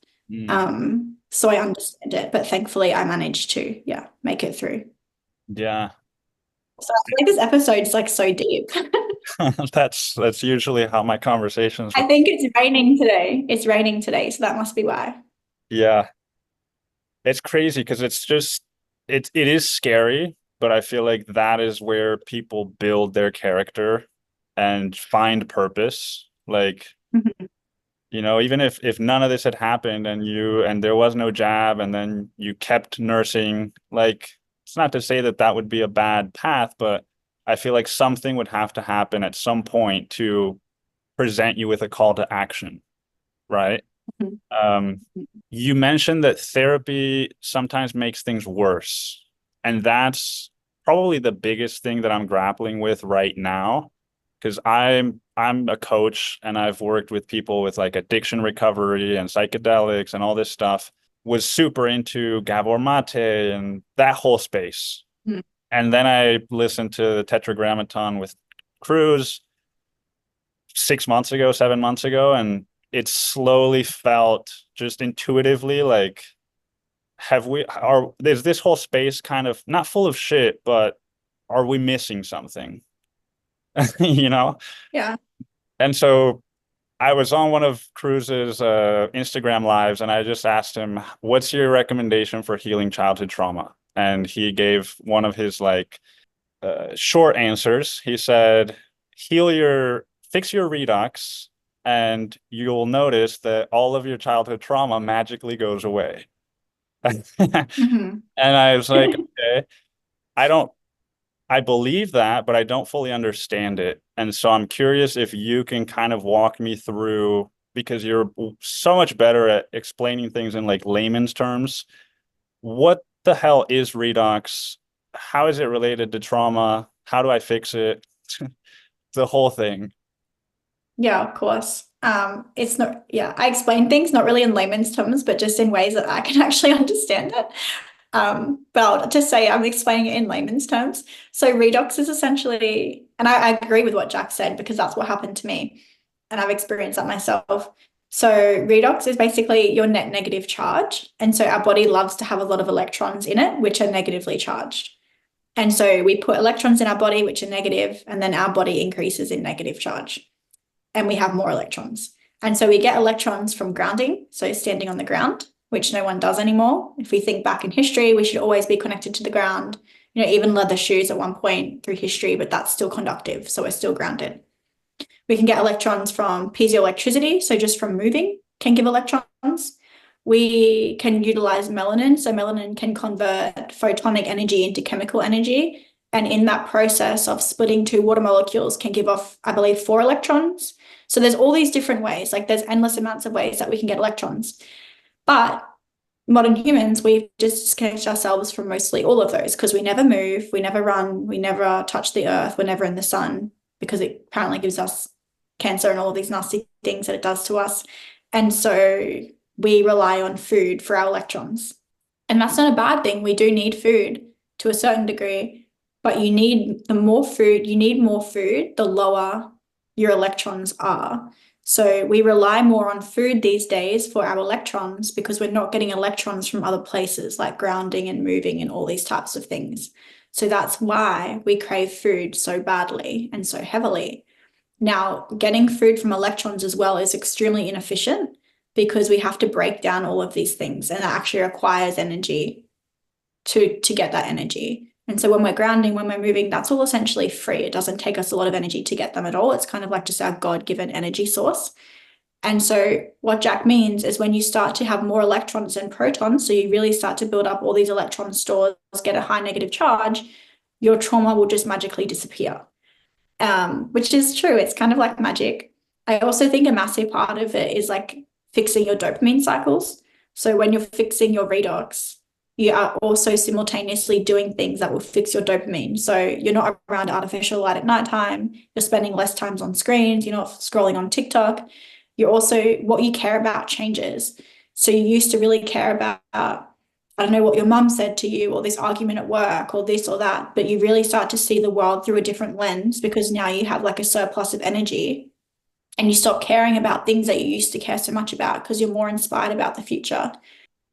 So I understand it, but thankfully I managed to, yeah, make it through. Yeah. So I feel like this episode's like so deep. That's usually how my conversations I with. think it's raining today. It's raining today, so that must be why. Yeah. It's crazy because it is scary, but I feel like that is where people build their character and find purpose. Like, Mhm. even if none of this had happened and there was no jab and then you kept nursing, like, it's not to say that that would be a bad path, but I feel like something would have to happen at some point to present you with a call to action, right? Mhm. Um, you mentioned that therapy sometimes makes things worse, and that's probably the biggest thing that I'm grappling with right now, because I'm a coach and I've worked with people with like addiction recovery and psychedelics and all this stuff. Was super into Gabor Mate and that whole space. Mhm. And then I listened to the Tetragrammaton with Cruz 6 months ago, 7 months ago, and it slowly felt just intuitively like, is this whole space kind of not full of shit, but are we missing something? you know? Yeah. And so I was on one of Cruz's Instagram lives and I just asked him, what's your recommendation for healing childhood trauma? And he gave one of his like short answers. He said, fix your redox, and you'll notice that all of your childhood trauma magically goes away. And Hmm. I was like, okay, I don't, I believe that, but I don't fully understand it. And so I'm curious if you can kind of walk me through, because you're so much better at explaining things in like layman's terms. What the hell is redox? How is it related to trauma? How do I fix it? The whole thing. Yeah, of course. It's not, yeah, I explain things not really in layman's terms, but just in ways that I can actually understand it. But I'll just say I'm explaining it in layman's terms. So redox is essentially, and I agree with what Jack said because that's what happened to me, and I've experienced that myself. So redox is basically your net negative charge, and so our body loves to have a lot of electrons in it, which are negatively charged. And so we put electrons in our body, which are negative, and then our body increases in negative charge, and we have more electrons. And so we get electrons from grounding, so standing on the ground, which no one does anymore. If we think back in history, we should always be connected to the ground. Even leather shoes at one point through history, but that's still conductive, so we're still grounded. We can get electrons from piezoelectricity, so just from moving can give electrons. We can utilize melanin, so melanin can convert photonic energy into chemical energy. And in that process of splitting two water molecules can give off, I believe, 4 electrons. So there's all these different ways, like there's endless amounts of ways that we can get electrons. But modern humans, we've just disconnected ourselves from mostly all of those because we never move, we never run, we never touch the earth, we're never in the sun because it apparently gives us cancer and all of these nasty things that it does to us. And so we rely on food for our electrons. And that's not a bad thing. We do need food to a certain degree, but you need more food, the lower your electrons are. So we rely more on food these days for our electrons because we're not getting electrons from other places like grounding and moving and all these types of things. So that's why we crave food so badly and so heavily. Now, getting food from electrons as well is extremely inefficient because we have to break down all of these things, and that actually requires energy to get that energy. And so when we're grounding, when we're moving, that's all essentially free. It doesn't take us a lot of energy to get them at all. It's kind of like just our God-given energy source. And so what Jack means is when you start to have more electrons and protons, so you really start to build up all these electron stores, get a high negative charge, your trauma will just magically disappear. Which is true. It's kind of like magic. I also think a massive part of it is like fixing your dopamine cycles. So when you're fixing your redox, you are also simultaneously doing things that will fix your dopamine. So you're not around artificial light at nighttime, you're spending less time on screens, you're not scrolling on TikTok. You're also, what you care about changes. So you used to really care about, I don't know, what your mum said to you, or this argument at work, or this or that, but you really start to see the world through a different lens because now you have like a surplus of energy, and you stop caring about things that you used to care so much about because you're more inspired about the future.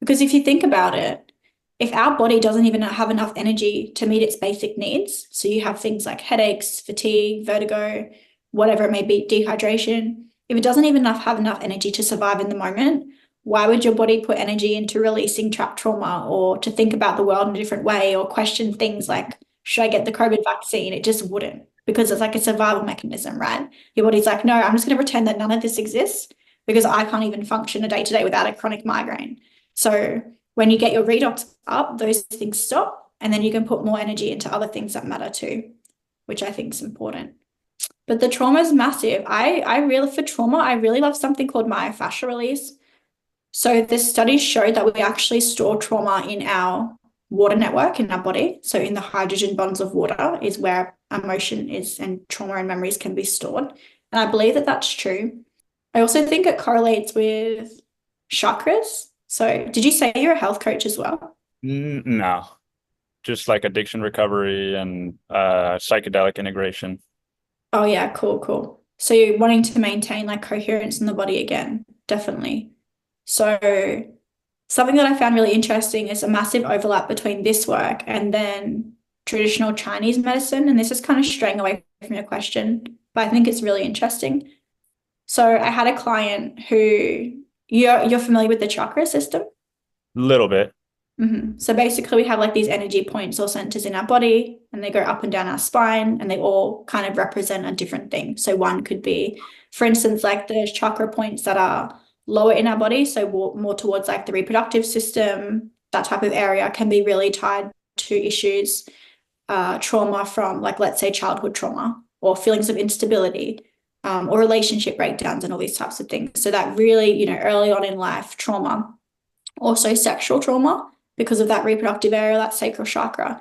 Because if you think about it, if our body doesn't even have enough energy to meet its basic needs, so you have things like headaches, fatigue, vertigo, whatever it may be, dehydration, if it doesn't even have enough energy to survive in the moment, why would your body put energy into releasing trapped trauma, or to think about the world in a different way, or question things like, should I get the COVID vaccine? It just wouldn't, because it's like a survival mechanism, right? Your body's like, no, I'm just going to pretend that none of this exists because I can't even function a day to day without a chronic migraine. So when you get your redox up, those things stop, and then you can put more energy into other things that matter too, which I think is important. But the trauma is massive. For trauma, I really love something called myofascial release. So the studies show that we actually store trauma in our water network in our body. So in the hydrogen bonds of water is where emotion is, and trauma and memories can be stored. And I believe that that's true. I also think it correlates with chakras. So did you say you're a health coach as well? No, just like addiction recovery and psychedelic integration. Oh yeah, cool, cool. So you're wanting to maintain like coherence in the body again, definitely. So something that I found really interesting is a massive overlap between this work and then traditional Chinese medicine. And this is kind of straying away from your question, but I think it's really interesting. So I had a client who, you're familiar with the chakra system? Little bit. So basically, we have like these energy points or centers in our body, and they go up and down our spine, and they all kind of represent a different thing. So one could be, for instance, like the chakra points that are lower in our body, so more towards like the reproductive system, that type of area can be really tied to issues, trauma from, like, let's say childhood trauma, or feelings of instability, or relationship breakdowns, and all these types of things. So that really, early on in life trauma, also sexual trauma, because of that reproductive area, that sacral chakra.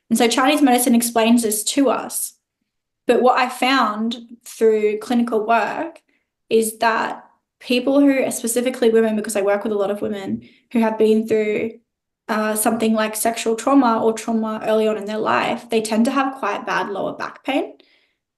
And so Chinese medicine explains this to us. But what I found through clinical work is that people who, specifically women, because I work with a lot of women who have been through something like sexual trauma or trauma early on in their life, they tend to have quite bad lower back pain.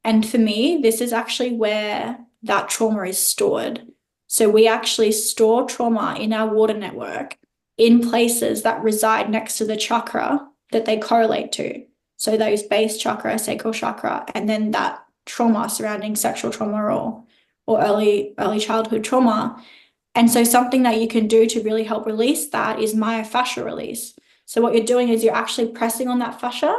And for me, this is actually where that trauma is stored. So we actually store trauma in our water network in places that reside next to the chakra that they correlate to. So those base chakra, sacral chakra, and then that trauma surrounding sexual trauma or early childhood trauma. And so something that you can do to really help release that is myofascial release. So what you're doing is you're actually pressing on that fascia,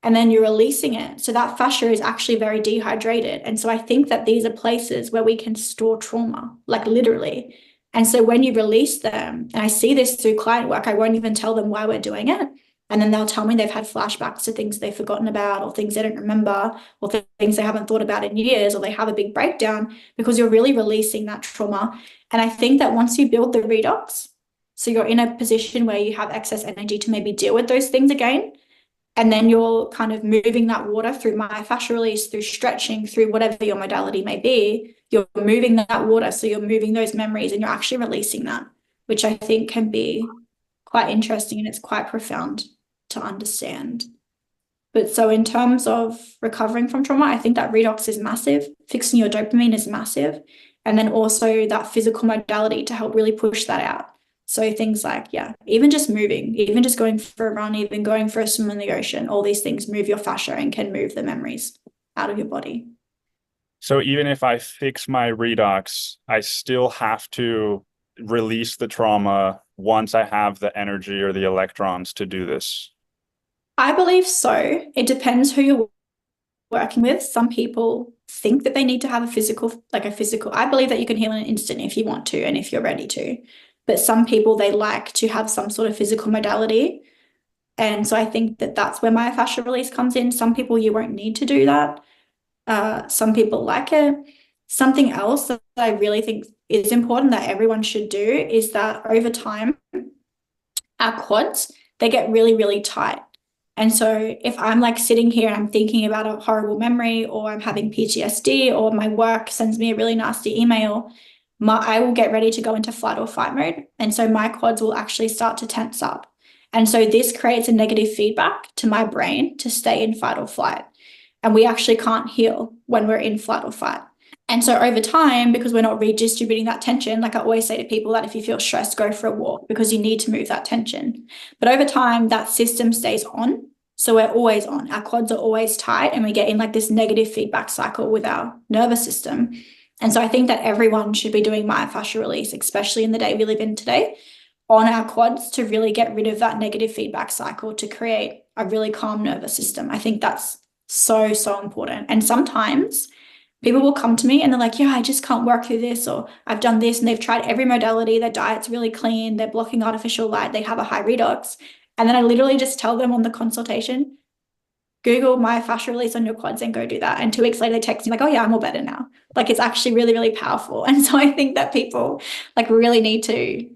and then you're releasing it. So that fascia is actually very dehydrated. And so I think that these are places where we can store trauma, like literally. And so when you release them, and I see this through client work, I won't even tell them why we're doing it. And then they'll tell me they've had flashbacks to things they've forgotten about, or things they don't remember, or things they haven't thought about in years, or they have a big breakdown, because you're really releasing that trauma. And I think that once you build the redox, so you're in a position where you have excess energy to maybe deal with those things again, and then you're kind of moving that water through myofascial release, through stretching, through whatever your modality may be, you're moving that water. So you're moving those memories and you're actually releasing that, which I think can be quite interesting, and it's quite profound to understand. But so in terms of recovering from trauma, I think that redox is massive. Fixing your dopamine is massive. And then also that physical modality to help really push that out. So things like, even just moving, even just going for a run, even going for a swim in the ocean, all these things move your fascia and can move the memories out of your body. So even if I fix my redox, I still have to release the trauma once I have the energy or the electrons to do this. I believe so. It depends who you're working with. Some people think that they need to have a physical. I believe that you can heal in an instant if you want to and if you're ready to. But some people, they like to have some sort of physical modality. And so I think that that's where myofascial release comes in. Some people, you won't need to do that. Some people like it. Something else that I really think is important that everyone should do is that over time, our quads, they get really, really tight. And so if I'm like sitting here and I'm thinking about a horrible memory, or I'm having PTSD, or my work sends me a really nasty email, I will get ready to go into flight or fight mode. And so my quads will actually start to tense up. And so this creates a negative feedback to my brain to stay in fight or flight. And we actually can't heal when we're in flight or fight. And so over time, because we're not redistributing that tension, like I always say to people that if you feel stressed, go for a walk because you need to move that tension. But over time, that system stays on. So we're always on. Our quads are always tight, and we get in like this negative feedback cycle with our nervous system. And so I think that everyone should be doing myofascial release, especially in the day we live in today, on our quads to really get rid of that negative feedback cycle to create a really calm nervous system. I think that's so, so important. And sometimes people will come to me and they're like, yeah, I just can't work through this, or I've done this, and they've tried every modality, their diet's really clean, they're blocking artificial light, they have a high redox. And then I literally just tell them on the consultation, Google myofascial release on your quads and go do that. And 2 weeks later, they text me like, oh yeah, I'm all better now. Like it's actually really, really powerful. And so I think that people like really need to,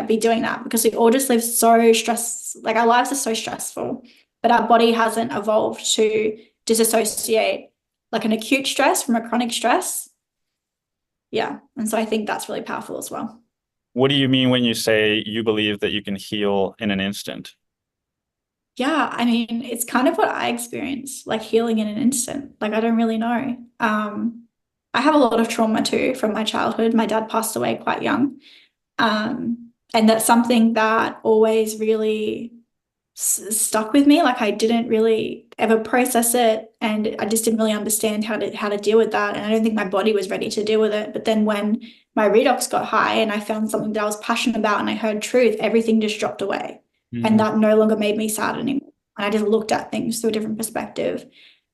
be doing that, because we all just live so stressed. Like our lives are so stressful, but our body hasn't evolved to disassociate like an acute stress from a chronic stress. Yeah. And so I think that's really powerful as well. What do you mean when you say you believe that you can heal in an instant? Yeah, I mean, it's kind of what I experience, like healing in an instant. Like I don't really know. I have a lot of trauma too from my childhood. My dad passed away quite young. And that's something that always really stuck with me. Like I didn't really ever process it, and I just didn't really understand how to deal with that. And I don't think my body was ready to deal with it. But then when my redox got high and I found something that I was passionate about and I heard truth, everything just dropped away. And that no longer made me sad anymore. And I just looked at things through a different perspective.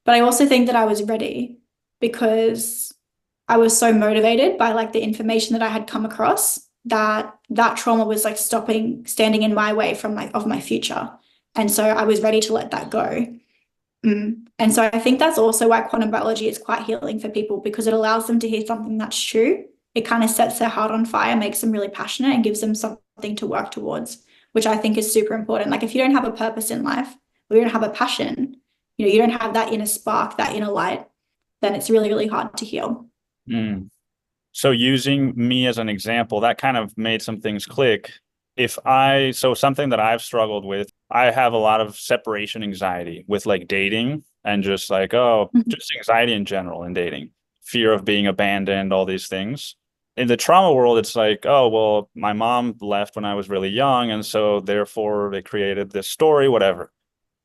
But I also think that I was ready because I was so motivated by like the information that I had come across, that trauma was like standing in my way from my future. And so I was ready to let that go. And so I think that's also why quantum biology is quite healing for people, because it allows them to hear something that's true. It kind of sets their heart on fire, makes them really passionate, and gives them something to work towards, which I think is super important. Like if you don't have a purpose in life, or you don't have a passion, you don't have that inner spark, that inner light, then it's really, really hard to heal. So using me as an example, that kind of made some things click. So something that I've struggled with, I have a lot of separation anxiety with like dating, and just like, just anxiety in general in dating, fear of being abandoned, all these things. In the trauma world, it's like, oh, well, my mom left when I was really young, and so therefore they created this story, whatever.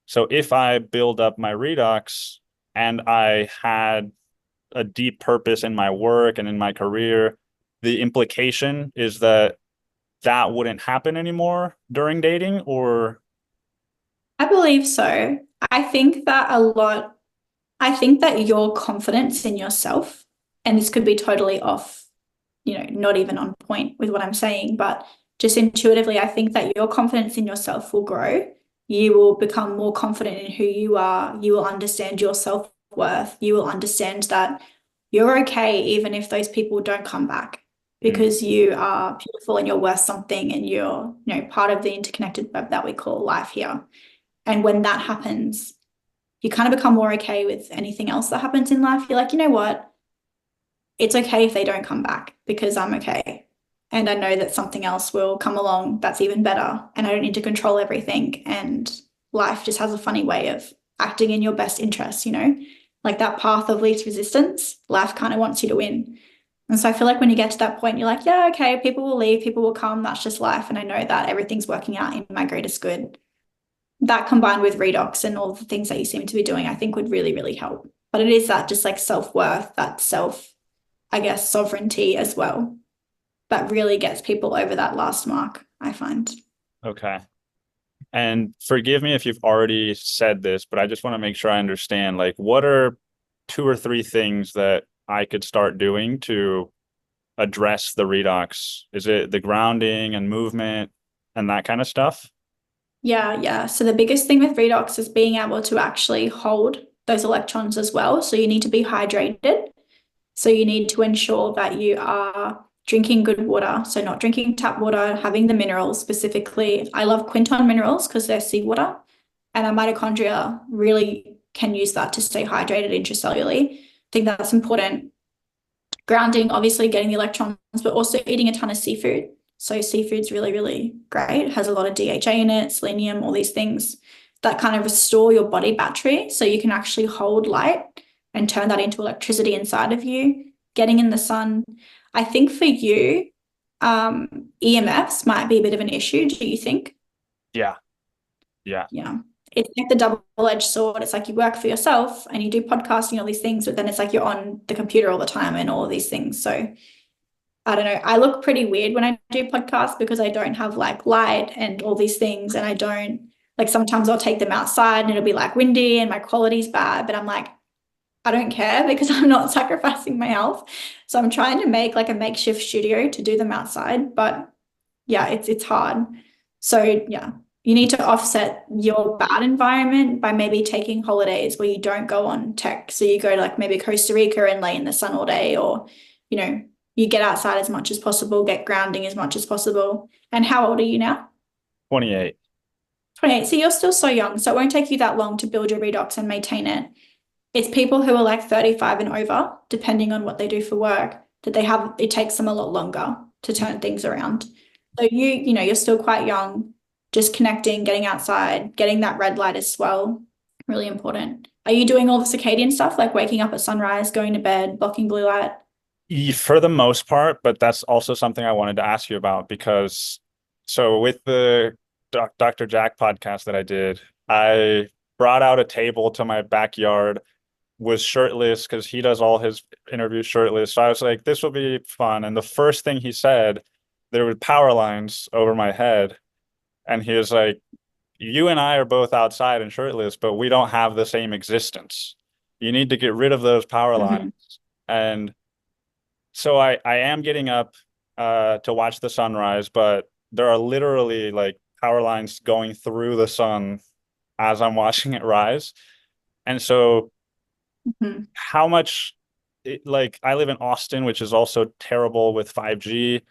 So if I build up my redox and I had a deep purpose in my work and in my career, the implication is that wouldn't happen anymore during dating, or? I believe so. I think that your confidence in yourself, and this could be totally off, not even on point with what I'm saying, but just intuitively, I think that your confidence in yourself will grow. You will become more confident in who you are. You will understand your self-worth. You will understand that you're okay even if those people don't come back, because you are beautiful and you're worth something, and you're, part of the interconnected web that we call life here. And when that happens, you kind of become more okay with anything else that happens in life. You're like, you know what? It's okay if they don't come back, because I'm okay. And I know that something else will come along that's even better, and I don't need to control everything. And life just has a funny way of acting in your best interest, like that path of least resistance. Life kind of wants you to win. And so I feel like when you get to that point, you're like, yeah, okay, people will leave, people will come. That's just life. And I know that everything's working out in my greatest good. That combined with redox and all the things that you seem to be doing, I think would really, really help. But it is that just like self-worth, that sovereignty as well, that really gets people over that last mark, I find. Okay. And forgive me if you've already said this, but I just want to make sure I understand, like, what are 2 or 3 things that I could start doing to address the redox? Is it the grounding and movement and that kind of stuff? Yeah. So the biggest thing with redox is being able to actually hold those electrons as well. So you need to be hydrated. So you need to ensure that you are drinking good water. So not drinking tap water, having the minerals specifically. I love Quinton minerals because they're seawater, and our mitochondria really can use that to stay hydrated intracellularly. I think that's important. Grounding, obviously getting the electrons, but also eating a ton of seafood. So seafood's really, really great. It has a lot of DHA in it, selenium, all these things that kind of restore your body battery so you can actually hold light and turn that into electricity inside of you. Getting in the sun. I think for you, EMFs might be a bit of an issue. Do you think? Yeah. Yeah. Yeah. It's like the double-edged sword. It's like you work for yourself and you do podcasting, all these things, but then it's like you're on the computer all the time and all of these things. So I don't know. I look pretty weird when I do podcasts because I don't have like light and all these things. And I don't like, sometimes I'll take them outside and it'll be like windy and my quality's bad, but I'm like, I don't care because I'm not sacrificing my health. So I'm trying to make like a makeshift studio to do them outside. But yeah, it's hard. So yeah, you need to offset your bad environment by maybe taking holidays where you don't go on tech. So you go to like maybe Costa Rica and lay in the sun all day, or, you know, you get outside as much as possible, get grounding as much as possible. And how old are you now? 28. 28. So you're still so young. So it won't take you that long to build your redox and maintain it. It's people who are like 35 and over, depending on what they do for work, that it takes them a lot longer to turn things around. So you know, you're still quite young, just connecting, getting outside, getting that red light as well. Really important. Are you doing all the circadian stuff, like waking up at sunrise, going to bed, blocking blue light? For the most part, but that's also something I wanted to ask you about because so with the Dr. Jack podcast that I did, I brought out a table to my backyard, was shirtless because he does all his interviews shirtless. So I was like, this will be fun. And the first thing he said, there were power lines over my head. And he was like, you and I are both outside and shirtless, but we don't have the same existence. You need to get rid of those power lines. And so I am getting up to watch the sunrise, but there are literally like power lines going through the sun as I'm watching it rise. And so how much like I live in Austin, which is also terrible with 5G.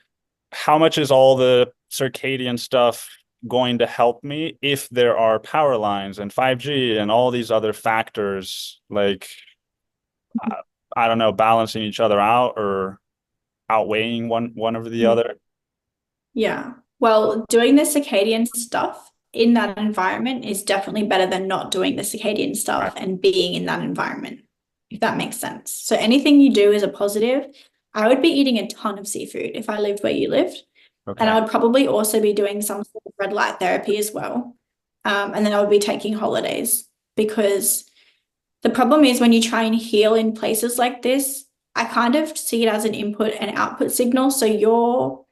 How much is all the circadian stuff going to help me if there are power lines and 5G and all these other factors like I don't know, balancing each other out or outweighing one over the other? Yeah. Well, doing the circadian stuff in that environment is definitely better than not doing the circadian stuff and being in that environment, if that makes sense. So anything you do is a positive. I would be eating a ton of seafood if I lived where you lived. Okay. And I would probably also be doing some sort of red light therapy as well. And then I would be taking holidays because the problem is when you try and heal in places like this, I kind of see it as an input and output signal. So you're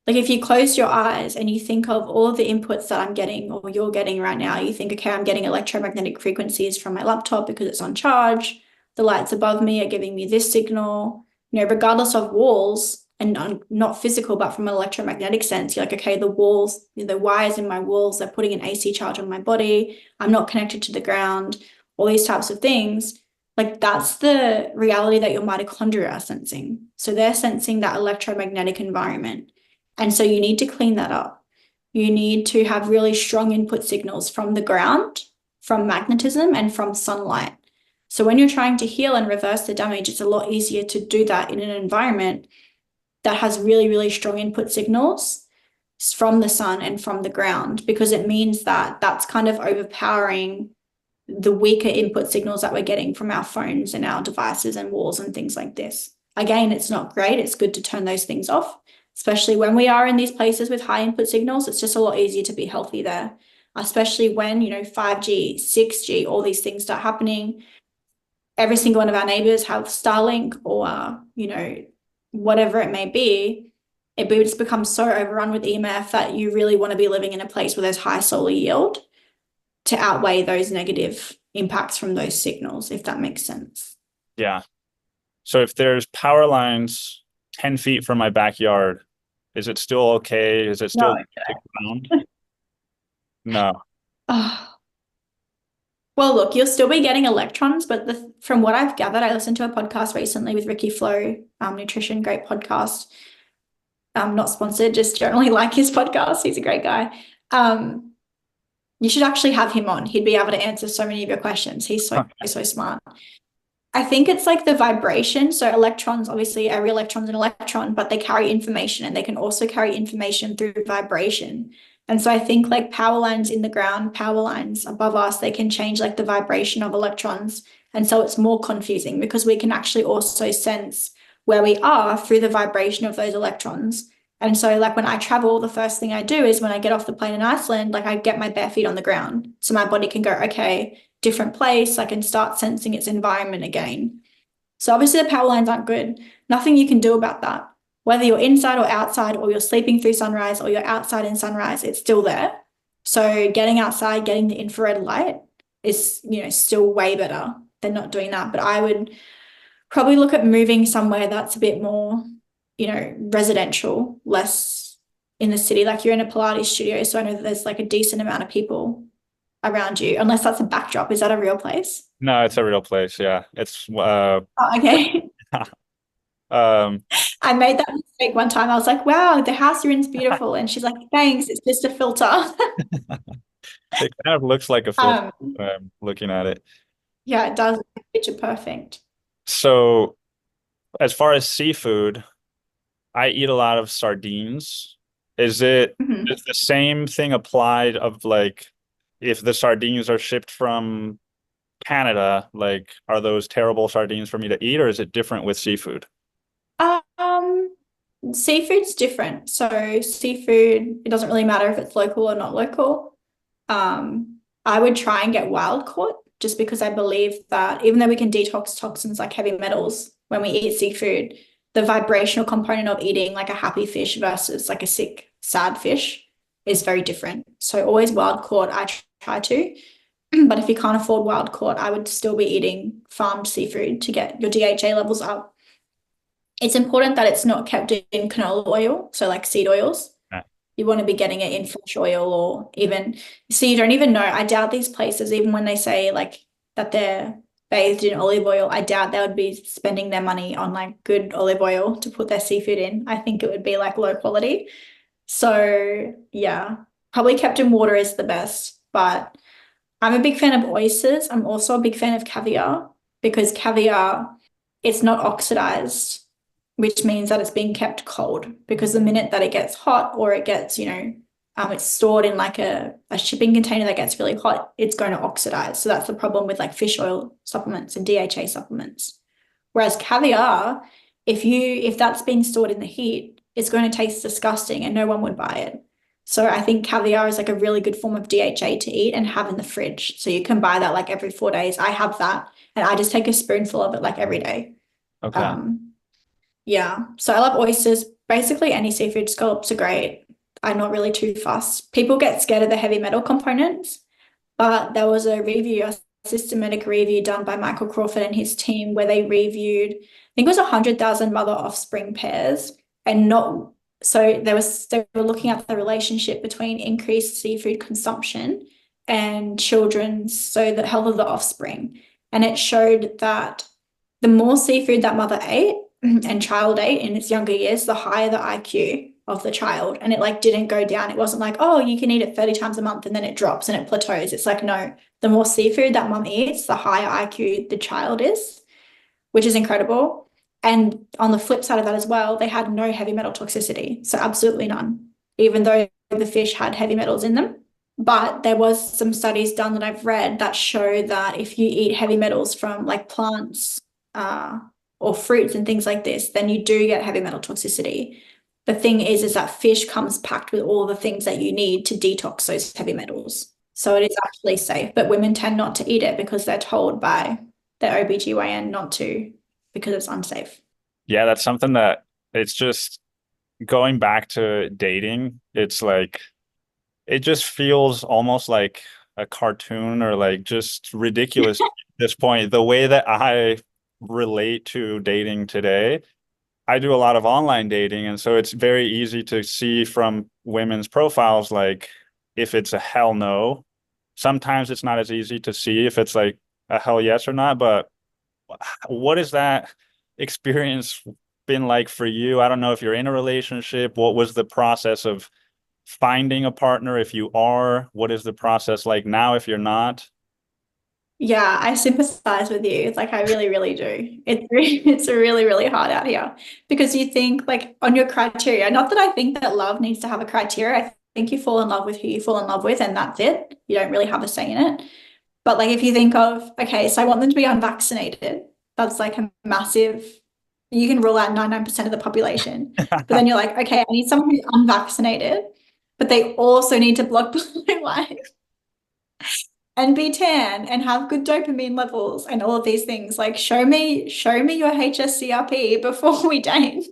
like, if you close your eyes and you think of all of the inputs that I'm getting or you're getting right now, you think, okay, I'm getting electromagnetic frequencies from my laptop because it's on charge. The lights above me are giving me this signal, you know, regardless of walls and not physical, but from an electromagnetic sense. You're like, okay, the walls, the wires in my walls, they're putting an AC charge on my body. I'm not connected to the ground, all these types of things. Like that's the reality that your mitochondria are sensing. So they're sensing that electromagnetic environment. And so you need to clean that up. You need to have really strong input signals from the ground, from magnetism, and from sunlight. So when you're trying to heal and reverse the damage, it's a lot easier to do that in an environment that has really, really strong input signals from the sun and from the ground, because it means that that's kind of overpowering the weaker input signals that we're getting from our phones and our devices and walls and things like this. Again, it's not great. It's good to turn those things off, especially when we are in these places with high input signals. It's just a lot easier to be healthy there, especially when, you know, 5G, 6G, all these things start happening. Every single one of our neighbors have Starlink or, you know, whatever it may be. It just becomes so overrun with EMF that you really want to be living in a place where there's high solar yield to outweigh those negative impacts from those signals, if that makes sense. Yeah. So if there's power lines 10 feet from my backyard, is it still okay? Is it still ground? No. Well, look, you'll still be getting electrons, but from what I've gathered, I listened to a podcast recently with Ricky Flo, nutrition, great podcast. Not sponsored, just generally like his podcast. He's a great guy. Um, you should actually have him on. He'd be able to answer so many of your questions. He's so, so smart. I think it's like the vibration. So electrons, obviously every electron's an electron, but they carry information and they can also carry information through vibration. And so I think like power lines in the ground, power lines above us, they can change like the vibration of electrons. And so it's more confusing because we can actually also sense where we are through the vibration of those electrons. And so like when I travel, the first thing I do is when I get off the plane in Iceland, like I get my bare feet on the ground. So my body can go, okay, different place, I can start sensing its environment again. So obviously the power lines aren't good. Nothing you can do about that. Whether you're inside or outside, or you're sleeping through sunrise, or you're outside in sunrise, it's still there. So getting outside, getting the infrared light is, still way better than not doing that. But I would probably look at moving somewhere that's a bit more, residential, less in the city. Like you're in a Pilates studio, so I know that there's like a decent amount of people around you, unless that's a backdrop. Is that a real place? No, it's a real place. Yeah. It's Oh, okay. um I made that mistake one time. I was like, wow, the house you're in is beautiful. And she's like, thanks, it's just a filter. it kind of looks like a filter Um, looking at it. yeah, it does. Picture perfect. So as far as seafood, I eat a lot of sardines. Is it Mhm. is the same thing applied of like if the sardines are shipped from Canada, like are those terrible sardines for me to eat, or is it different with seafood? Um, Seafood's different. So seafood, it doesn't really matter if it's local or not local. I would try and get wild caught just because I believe that even though we can detox toxins like heavy metals when we eat seafood, the vibrational component of eating like a happy fish versus like a sick, sad fish is very different. So always wild caught, I try to. But if you can't afford wild caught, I would still be eating farmed seafood to get your DHA levels up. It's important that it's not kept in canola oil, so like seed oils. Yeah. You want to be getting it in fish oil or even, see, you don't even know. I doubt these places, even when they say like that they're bathed in olive oil, I doubt they would be spending their money on like good olive oil to put their seafood in. I think it would be like low quality. So yeah, probably kept in water is the best, but I'm a big fan of oysters. I'm also a big fan of caviar because caviar, it's not oxidized, which means that it's being kept cold because the minute that it gets hot or it gets, it's stored in like a shipping container that gets really hot, it's going to oxidize. So that's the problem with like fish oil supplements and DHA supplements. Whereas caviar, if that's been stored in the heat, it's going to taste disgusting and no one would buy it. So I think caviar is like a really good form of DHA to eat and have in the fridge. So you can buy that like every 4 days. I have that and I just take a spoonful of it like every day. Okay. Um, yeah. So I love oysters. Basically any seafood, scallops are great. I'm not really too fussed. People get scared of the heavy metal components, but there was a review, a systematic review done by Michael Crawford and his team where they reviewed, I think it was 100,000 mother offspring pairs and not, so they were looking at the relationship between increased seafood consumption and children's, so the health of the offspring. And it showed that the more seafood that mother ate and child ate in its younger years, the higher the IQ of the child. And it like didn't go down. It wasn't like, oh, you can eat it 30 times a month and then it drops and it plateaus. It's like, no, the more seafood that mom eats, the higher IQ the child is, which is incredible. And on the flip side of that as well, they had no heavy metal toxicity. So absolutely none, even though the fish had heavy metals in them. But there was some studies done that I've read that show that if you eat heavy metals from like plants, uh, or fruits and things like this, then you do get heavy metal toxicity. The thing is that fish comes packed with all the things that you need to detox those heavy metals. So it is actually safe, but women tend not to eat it because they're told by their OBGYN not to because it's unsafe. Yeah, that's something that it's just going back to dating. It's like it just feels almost like a cartoon or like just ridiculous at this point. The way that I relate to dating today, I do a lot of online dating, and so it's very easy to see from women's profiles like if it's a hell no. Sometimes it's not as easy to see if it's like a hell yes or not, but what is that experience been like for you? I don't know if you're in a relationship. What was the process of finding a partner? If you are, what is the process like now if you're not? Yeah, I sympathize with you. Like I really, really do. It's really, really hard out here because you think like on your criteria, not that I think that love needs to have a criteria. I think you fall in love with who you fall in love with and that's it. You don't really have a say in it. But like if you think of, okay, so I want them to be unvaccinated, that's like a massive, you can rule out 99% of the population. But then you're like, okay, I need someone who's unvaccinated, but they also need to block blue light and be tan and have good dopamine levels and all of these things. Like show me your HSCRP before we date.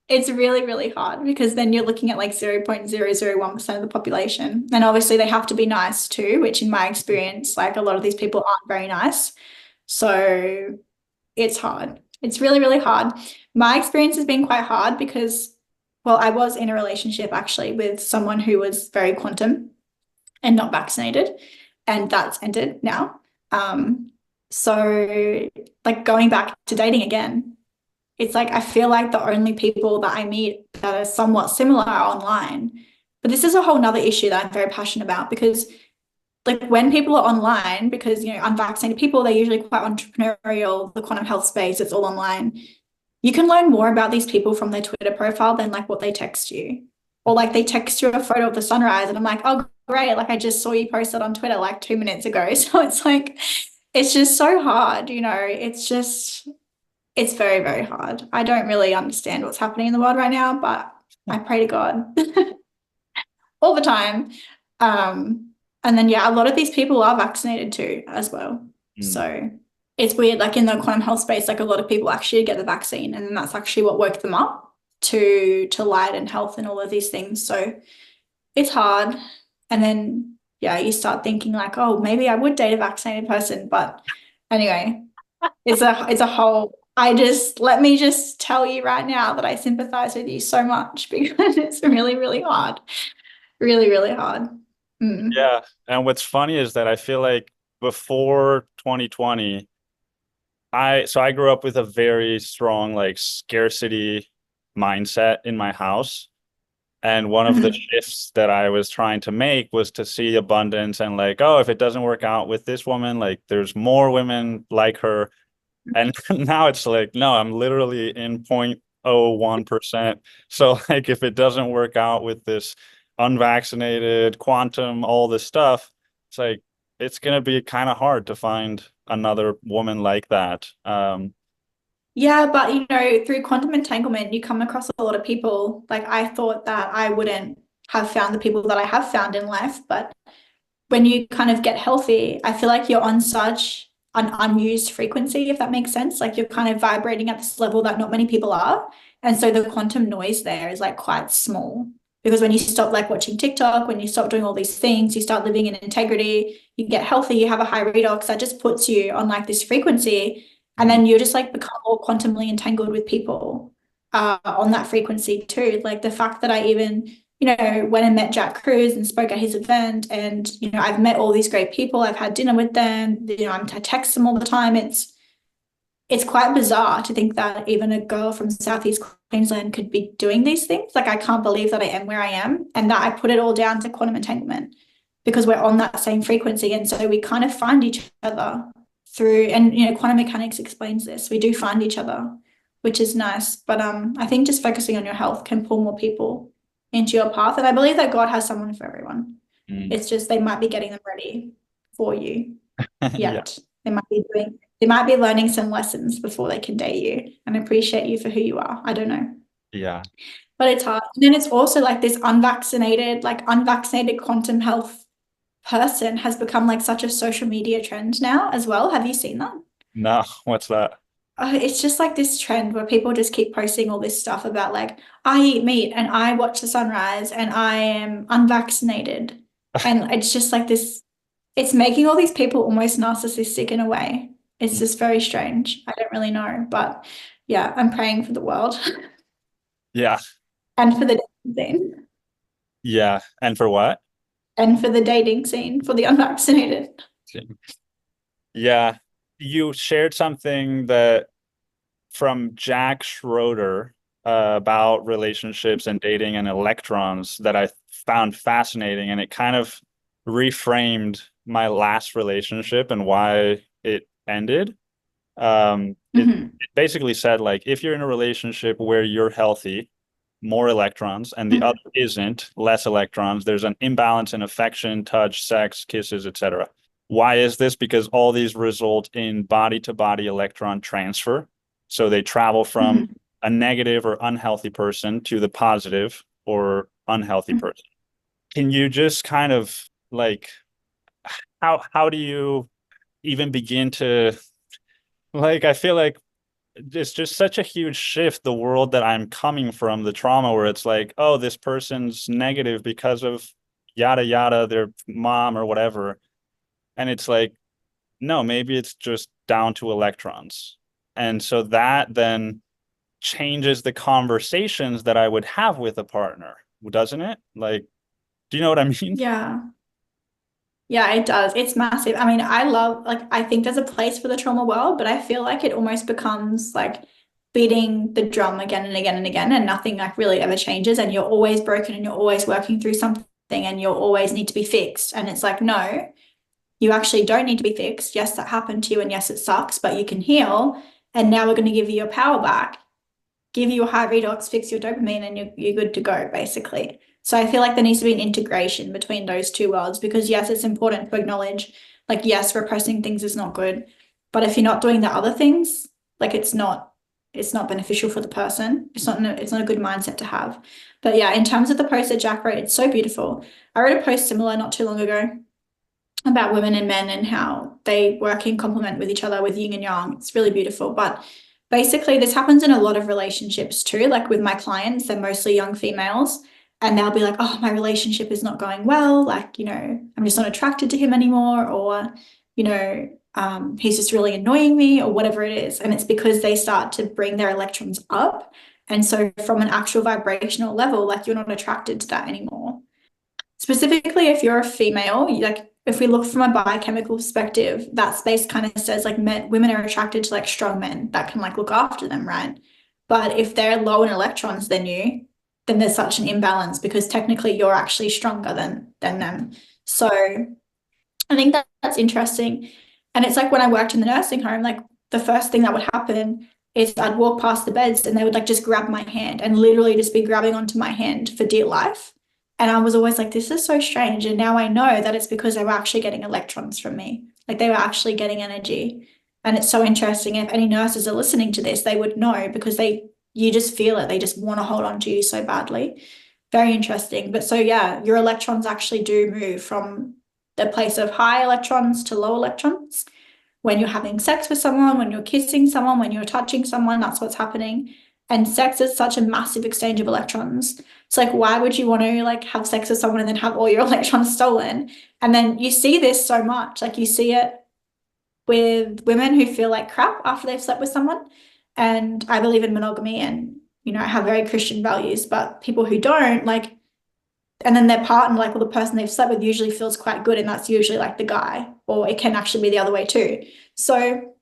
It's really, really hard because then you're looking at like 0.001% of the population. And obviously they have to be nice too, which in my experience, like a lot of these people aren't very nice. So it's hard. It's really, really hard. My experience has been quite hard because, well, I was in a relationship actually with someone who was very quantum and not vaccinated, and that's ended now. So like going back to dating again, it's like I feel like the only people that I meet that are somewhat similar are online. But this is a whole nother issue that I'm very passionate about because like when people are online, because you know, unvaccinated people, they're usually quite entrepreneurial, the quantum health space, it's all online. You can learn more about these people from their Twitter profile than like what they text you. Or like they text you a photo of the sunrise and I'm like, oh great, like I just saw you posted on Twitter like 2 minutes ago. So it's like it's just so hard, you know, it's very, very hard. I don't really understand what's happening in the world right now, but I pray to God all the time. And then, yeah, a lot of these people are vaccinated too, as well. Mm. So it's weird, like in the quantum health space, like a lot of people actually get the vaccine, and that's actually what woke them up to light and health and all of these things. So it's hard. And then, yeah, you start thinking like, oh, maybe I would date a vaccinated person. But anyway, it's a whole let me just tell you right now that I sympathize with you so much because it's really, really hard. Really, really hard. Mm. Yeah. And what's funny is that I feel like before 2020, I grew up with a very strong like scarcity mindset in my house. And one of the Mhm. shifts that I was trying to make was to see abundance and like, oh, if it doesn't work out with this woman, like there's more women like her. And now it's like, no, I'm literally in 0.01%. So like if it doesn't work out with this unvaccinated, quantum, all this stuff, it's like it's gonna be kind of hard to find another woman like that. Yeah, but you know, through quantum entanglement, you come across a lot of people. Like I thought that I wouldn't have found the people that I have found in life, but when you kind of get healthy, I feel like you're on such an unused frequency, if that makes sense. Like you're kind of vibrating at this level that not many people are. And so the quantum noise there is like quite small. Because when you stop like watching TikTok, when you stop doing all these things, you start living in integrity, you get healthy, you have a high redox, that just puts you on like this frequency. And Mm. then you just like become more quantumly entangled with people on that frequency too. Like the fact that I even you know, went and met Jack Cruz and spoke at his event. And, you know, I've met all these great people. I've had dinner with them. You know, I text them all the time. It's quite bizarre to think that even a girl from Southeast Queensland could be doing these things. Like I can't believe that I am where I am and that I put it all down to quantum entanglement because we're on that same frequency. And so we kind of find each other through, and you know, quantum mechanics explains this. We do find each other, which is nice. But I think just focusing on your health can pull more people into your path. And I believe that God has someone for everyone. Mm. It's just they might be getting them ready for you Yeah. yet. They might be learning some lessons before they can date you and appreciate you for who you are. I don't know. Yeah. But it's hard. And then it's also like this unvaccinated quantum health person has become like such a social media trend now as well. Have you seen that? No, what's that? It's just like this trend where people just keep posting all this stuff about like, I eat meat and I watch the sunrise and I am unvaccinated. And it's just like this, it's making all these people almost narcissistic in a way. It's just very strange. I don't really know. But yeah, I'm praying for the world Yeah. and for the dating scene Yeah. And for what? and for the dating scene for the unvaccinated. Yeah. You shared something that from Jack Schroeder about relationships and dating and electrons that I found fascinating, and it kind of reframed my last relationship and why it ended. It basically said, like, if you're in a relationship where you're healthy, more electrons, and the other isn't, less electrons, there's an imbalance in affection, touch, sex, kisses, etc. Why is this? Because all these result in body to body electron transfer. So they travel from a negative or unhealthy person to the positive or unhealthy person. Can you just kind of like, how do you even begin to, like, I feel like it's just such a huge shift, the world that I'm coming from, the trauma, where it's like, oh, this person's negative because of yada yada, their mom or whatever. And it's like, no, maybe it's just down to electrons. And so that then changes the conversations that I would have with a partner, doesn't it? Like, do you know what I mean? Yeah. Yeah, it does. It's massive. I mean, I love, like, I think there's a place for the trauma world, but I feel like it almost becomes like beating the drum again and again and again, and nothing like really ever changes. And you're always broken and you're always working through something and you'll always need to be fixed. And it's like, no, you actually don't need to be fixed. Yes, that happened to you. And yes, it sucks, but you can heal. And now we're going to give you your power back, give you a high redox, fix your dopamine, and you're good to go, basically. So I feel like there needs to be an integration between those two worlds because yes, it's important to acknowledge, like, yes, repressing things is not good, but if you're not doing the other things, like it's not beneficial for the person. It's not a good mindset to have. But yeah, in terms of the post that Jack wrote, it's so beautiful. I wrote a post similar not too long ago about women and men and how they work in complement with each other with yin and yang. It's really beautiful. But basically, this happens in a lot of relationships too. Like with my clients, they're mostly young females, and they'll be like, oh, my relationship is not going well. Like, I'm just not attracted to him anymore, or, he's just really annoying me, or whatever it is. And it's because they start to bring their electrons up. And so, from an actual vibrational level, like, you're not attracted to that anymore. Specifically, if you're a female, like if we look from a biochemical perspective, that space kind of says like women are attracted to like strong men that can like look after them, right? But if they're low in electrons than you, then there's such an imbalance because technically you're actually stronger than them. So I think that's interesting. And it's like when I worked in the nursing home, like the first thing that would happen is I'd walk past the beds and they would like just grab my hand and literally just be grabbing onto my hand for dear life. And I was always like, this is so strange. And now I know that it's because they were actually getting electrons from me. Like they were actually getting energy. And it's so interesting. If any nurses are listening to this, they would know because you just feel it. They just want to hold on to you so badly. Very interesting. But so yeah, your electrons actually do move from the place of high electrons to low electrons. When you're having sex with someone, when you're kissing someone, when you're touching someone, that's what's happening. And sex is such a massive exchange of electrons. It's like, why would you want to like have sex with someone and then have all your electrons stolen? And then you see this so much, like you see it with women who feel like crap after they've slept with someone. And I believe in monogamy and, I have very Christian values, but people who don't, like, and then their partner, like, well, the person they've slept with usually feels quite good, and that's usually like the guy, or it can actually be the other way too. So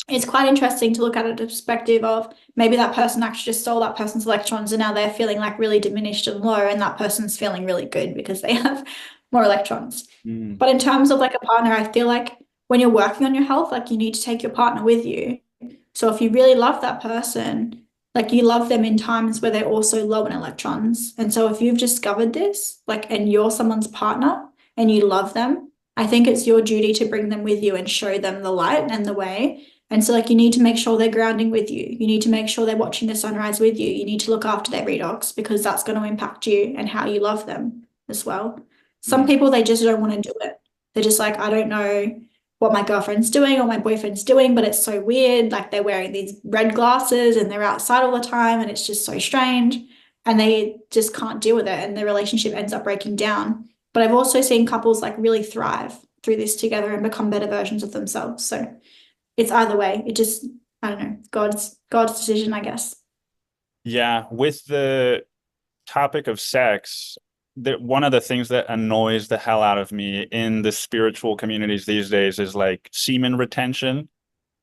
it's quite interesting to look at it a perspective of maybe that person actually just stole that person's electrons and now they're feeling like really diminished and low, and that person's feeling really good because they have more electrons. But in terms of like a partner, I feel like when you're working on your health, like you need to take your partner with you. So if you really love that person, like you love them in times where they're also low in electrons. And so if you've discovered this, like, and you're someone's partner and you love them, I think it's your duty to bring them with you and show them the light and the way. And so like you need to make sure they're grounding with you. You need to make sure they're watching the sunrise with you. You need to look after their redox because that's going to impact you and how you love them as well. Some people, they just don't want to do it. They're just like, I don't know what my girlfriend's doing or my boyfriend's doing, but it's so weird. Like they're wearing these red glasses and they're outside all the time and it's just so strange. And they just can't deal with it and the relationship ends up breaking down. But I've also seen couples like really thrive through this together and become better versions of themselves. So it's either way. It just, I don't know, God's decision, I guess. Yeah, with the topic of sex, one of the things that annoys the hell out of me in the spiritual communities these days is like semen retention.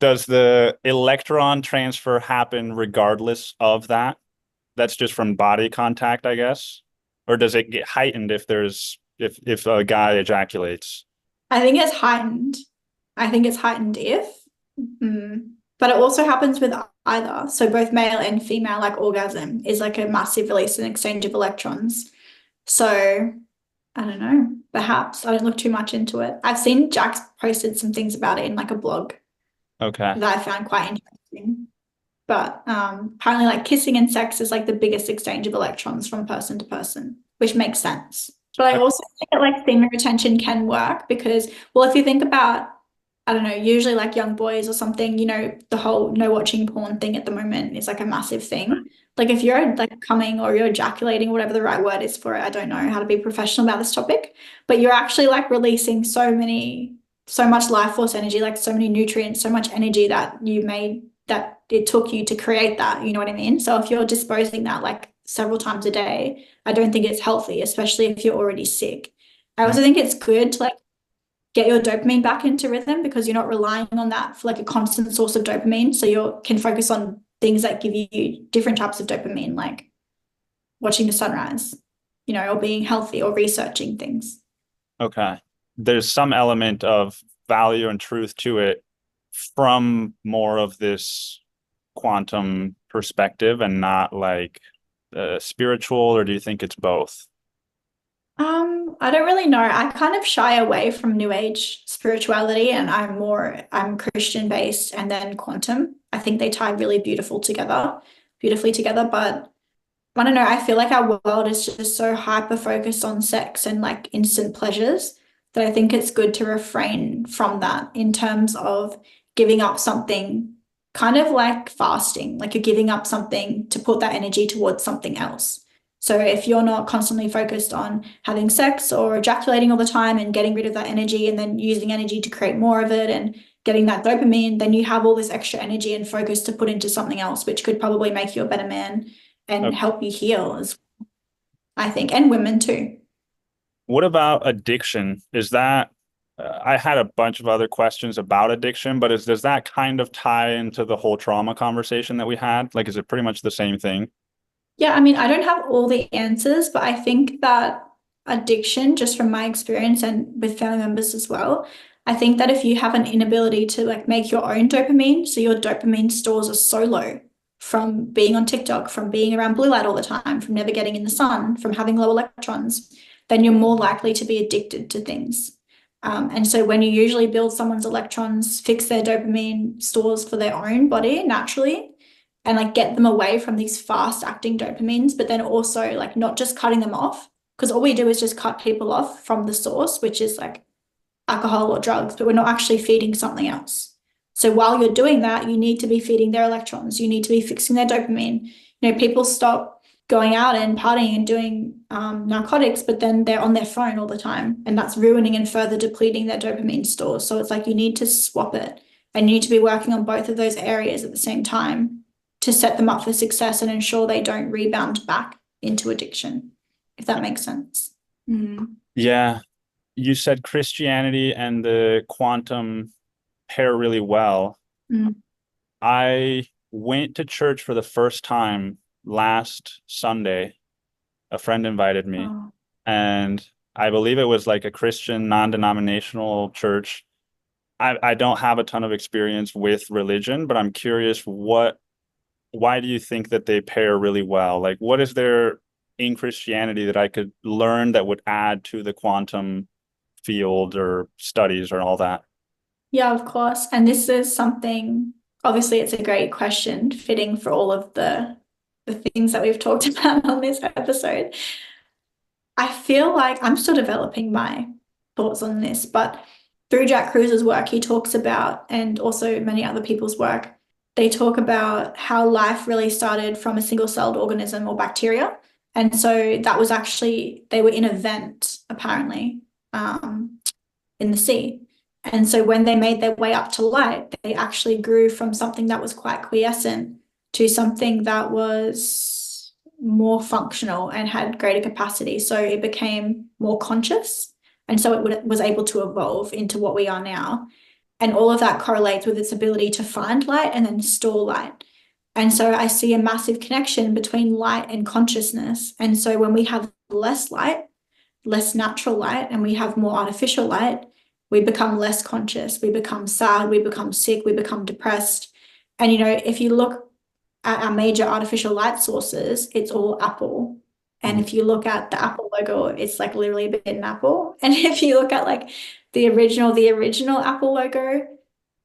Does the electron transfer happen regardless of that? That's just from body contact, I guess? Or does it get heightened if a guy ejaculates? I think it's heightened. I think it's heightened if, but it also happens with either. So both male and female, like orgasm is like a massive release and exchange of electrons. So I don't know, perhaps I don't look too much into it. I've seen Jack's posted some things about it in like a blog Okay. that I found quite interesting. But apparently like kissing and sex is like the biggest exchange of electrons from person to person, which makes sense. But I also think that like semen retention can work because, well, if you think about, I don't know, usually like young boys or something, you know, the whole no watching porn thing at the moment is like a massive thing. Like if you're like coming or you're ejaculating, whatever the right word is for it, I don't know how to be professional about this topic, but you're actually like releasing so much life force energy, like so many nutrients, so much energy that it took you to create that, you know what I mean? So if you're disposing that like several times a day, I don't think it's healthy, especially if you're already sick. I also think it's good to like get your dopamine back into rhythm because you're not relying on that for like a constant source of dopamine. So you can focus on things that give you different types of dopamine, like watching the sunrise, you know, or being healthy or researching things. Okay. There's some element of value and truth to it from more of this quantum perspective and not like spiritual, or do you think it's both? I don't really know. I kind of shy away from New Age spirituality and I'm Christian based and then quantum. I think they tie beautifully together, but I don't know. I feel like our world is just so hyper focused on sex and like instant pleasures that I think it's good to refrain from that in terms of giving up something kind of like fasting, like you're giving up something to put that energy towards something else. So if you're not constantly focused on having sex or ejaculating all the time and getting rid of that energy and then using energy to create more of it and getting that dopamine, then you have all this extra energy and focus to put into something else, which could probably make you a better man and Okay. help you heal as I think, and women too. What about addiction? Is that I had a bunch of other questions about addiction, but does that kind of tie into the whole trauma conversation that we had? Like, is it pretty much the same thing? Yeah, I mean, I don't have all the answers, but I think that addiction, just from my experience and with family members as well, I think that if you have an inability to like make your own dopamine, so your dopamine stores are so low from being on TikTok, from being around blue light all the time, from never getting in the sun, from having low electrons, then you're more likely to be addicted to things. And so when you usually build someone's electrons, fix their dopamine stores for their own body naturally, and like get them away from these fast acting dopamines, but then also like not just cutting them off, because all we do is just cut people off from the source, which is like alcohol or drugs, but we're not actually feeding something else. So while you're doing that, you need to be feeding their electrons. You need to be fixing their dopamine. You know, people stop going out and partying and doing narcotics, but then they're on their phone all the time, and that's ruining and further depleting their dopamine stores. So it's like you need to swap it, and you need to be working on both of those areas at the same time to set them up for success and ensure they don't rebound back into addiction, if that makes sense. Yeah, you said Christianity and the quantum pair really well. Mm. I went to church for the first time last Sunday. A friend invited me, Oh. and I believe it was like a Christian non-denominational church. I don't have a ton of experience with religion, but I'm curious why do you think that they pair really well? Like, what is there in Christianity that I could learn that would add to the quantum field or studies or all that? Yeah, of course. And this is something, obviously, it's a great question, fitting for all of the things that we've talked about on this episode. I feel like I'm still developing my thoughts on this, but through Jack Cruise's work, he talks about, and also many other people's work, they talk about how life really started from a single-celled organism or bacteria. And so that was actually, they were in a vent, apparently, in the sea. And so when they made their way up to light, they actually grew from something that was quite quiescent to something that was more functional and had greater capacity. So it became more conscious. And so was able to evolve into what we are now. And all of that correlates with its ability to find light and then store light. And so I see a massive connection between light and consciousness. And so when we have less light, less natural light, and we have more artificial light, we become less conscious, we become sad, we become sick, we become depressed. And, you know, if you look at our major artificial light sources, it's all Apple. And if you look at the Apple logo, it's like literally a bit an apple. And if you look at like the original Apple logo,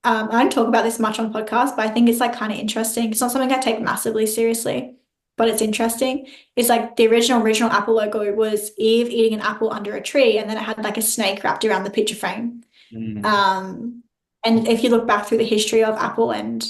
I don't talk about this much on podcasts, but I think it's like kind of interesting. It's not something I take massively seriously, but it's interesting. It's like the original Apple logo was Eve eating an apple under a tree, and then it had like a snake wrapped around the picture frame. And if you look back through the history of Apple and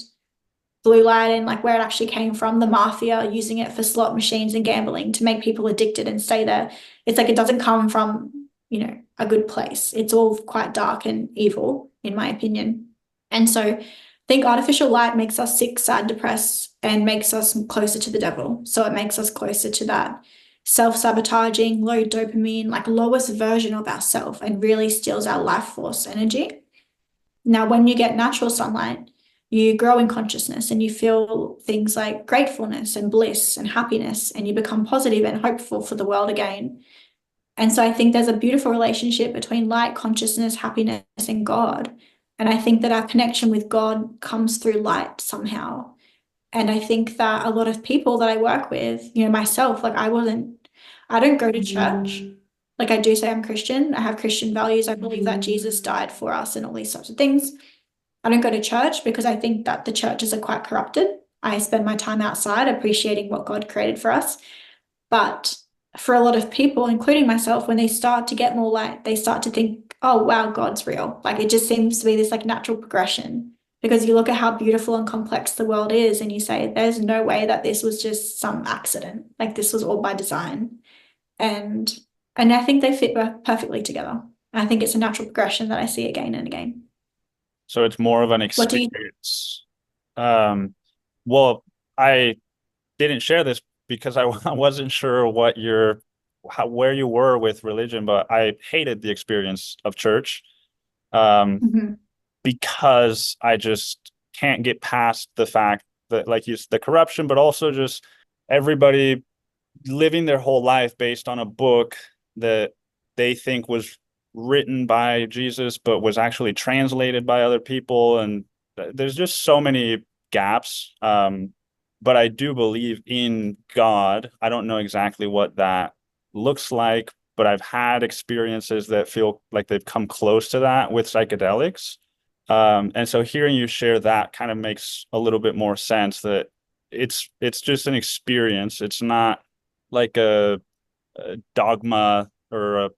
blue light and like where it actually came from, the mafia using it for slot machines and gambling to make people addicted and stay there. It's like it doesn't come from, you know, a good place. It's all quite dark and evil, in my opinion. And so I think artificial light makes us sick, sad, depressed, and makes us closer to the devil. So it makes us closer to that self-sabotaging, low dopamine, like lowest version of ourself, and really steals our life force energy. Now, when you get natural sunlight, you grow in consciousness and you feel things like gratefulness and bliss and happiness, and you become positive and hopeful for the world again. And so I think there's a beautiful relationship between light, consciousness, happiness, and God. And I think that our connection with God comes through light somehow. And I think that a lot of people that I work with, you know, myself, like I don't go to church. Like I do say I'm Christian. I have Christian values. I believe that Jesus died for us and all these sorts of things. I don't go to church because I think that the churches are quite corrupted. I spend my time outside appreciating what God created for us. But for a lot of people, including myself, when they start to get more light, they start to think, oh, wow, God's real. Like it just seems to be this like natural progression, because you look at how beautiful and complex the world is and you say, there's no way that this was just some accident. Like this was all by design. And I think they fit perfectly together. I think it's a natural progression that I see again and again. So it's more of an What do you experience. Well, I didn't share this because I wasn't sure where you were with religion, but I hated the experience of church, Mhm. because I just can't get past the fact that, like the corruption, but also just everybody living their whole life based on a book that they think was written by Jesus, but was actually translated by other people. And there's just so many gaps. But I do believe in God. I don't know exactly what that looks like, but I've had experiences that feel like they've come close to that with psychedelics. And so hearing you share that kind of makes a little bit more sense, that it's just an experience. It's not like a dogma, or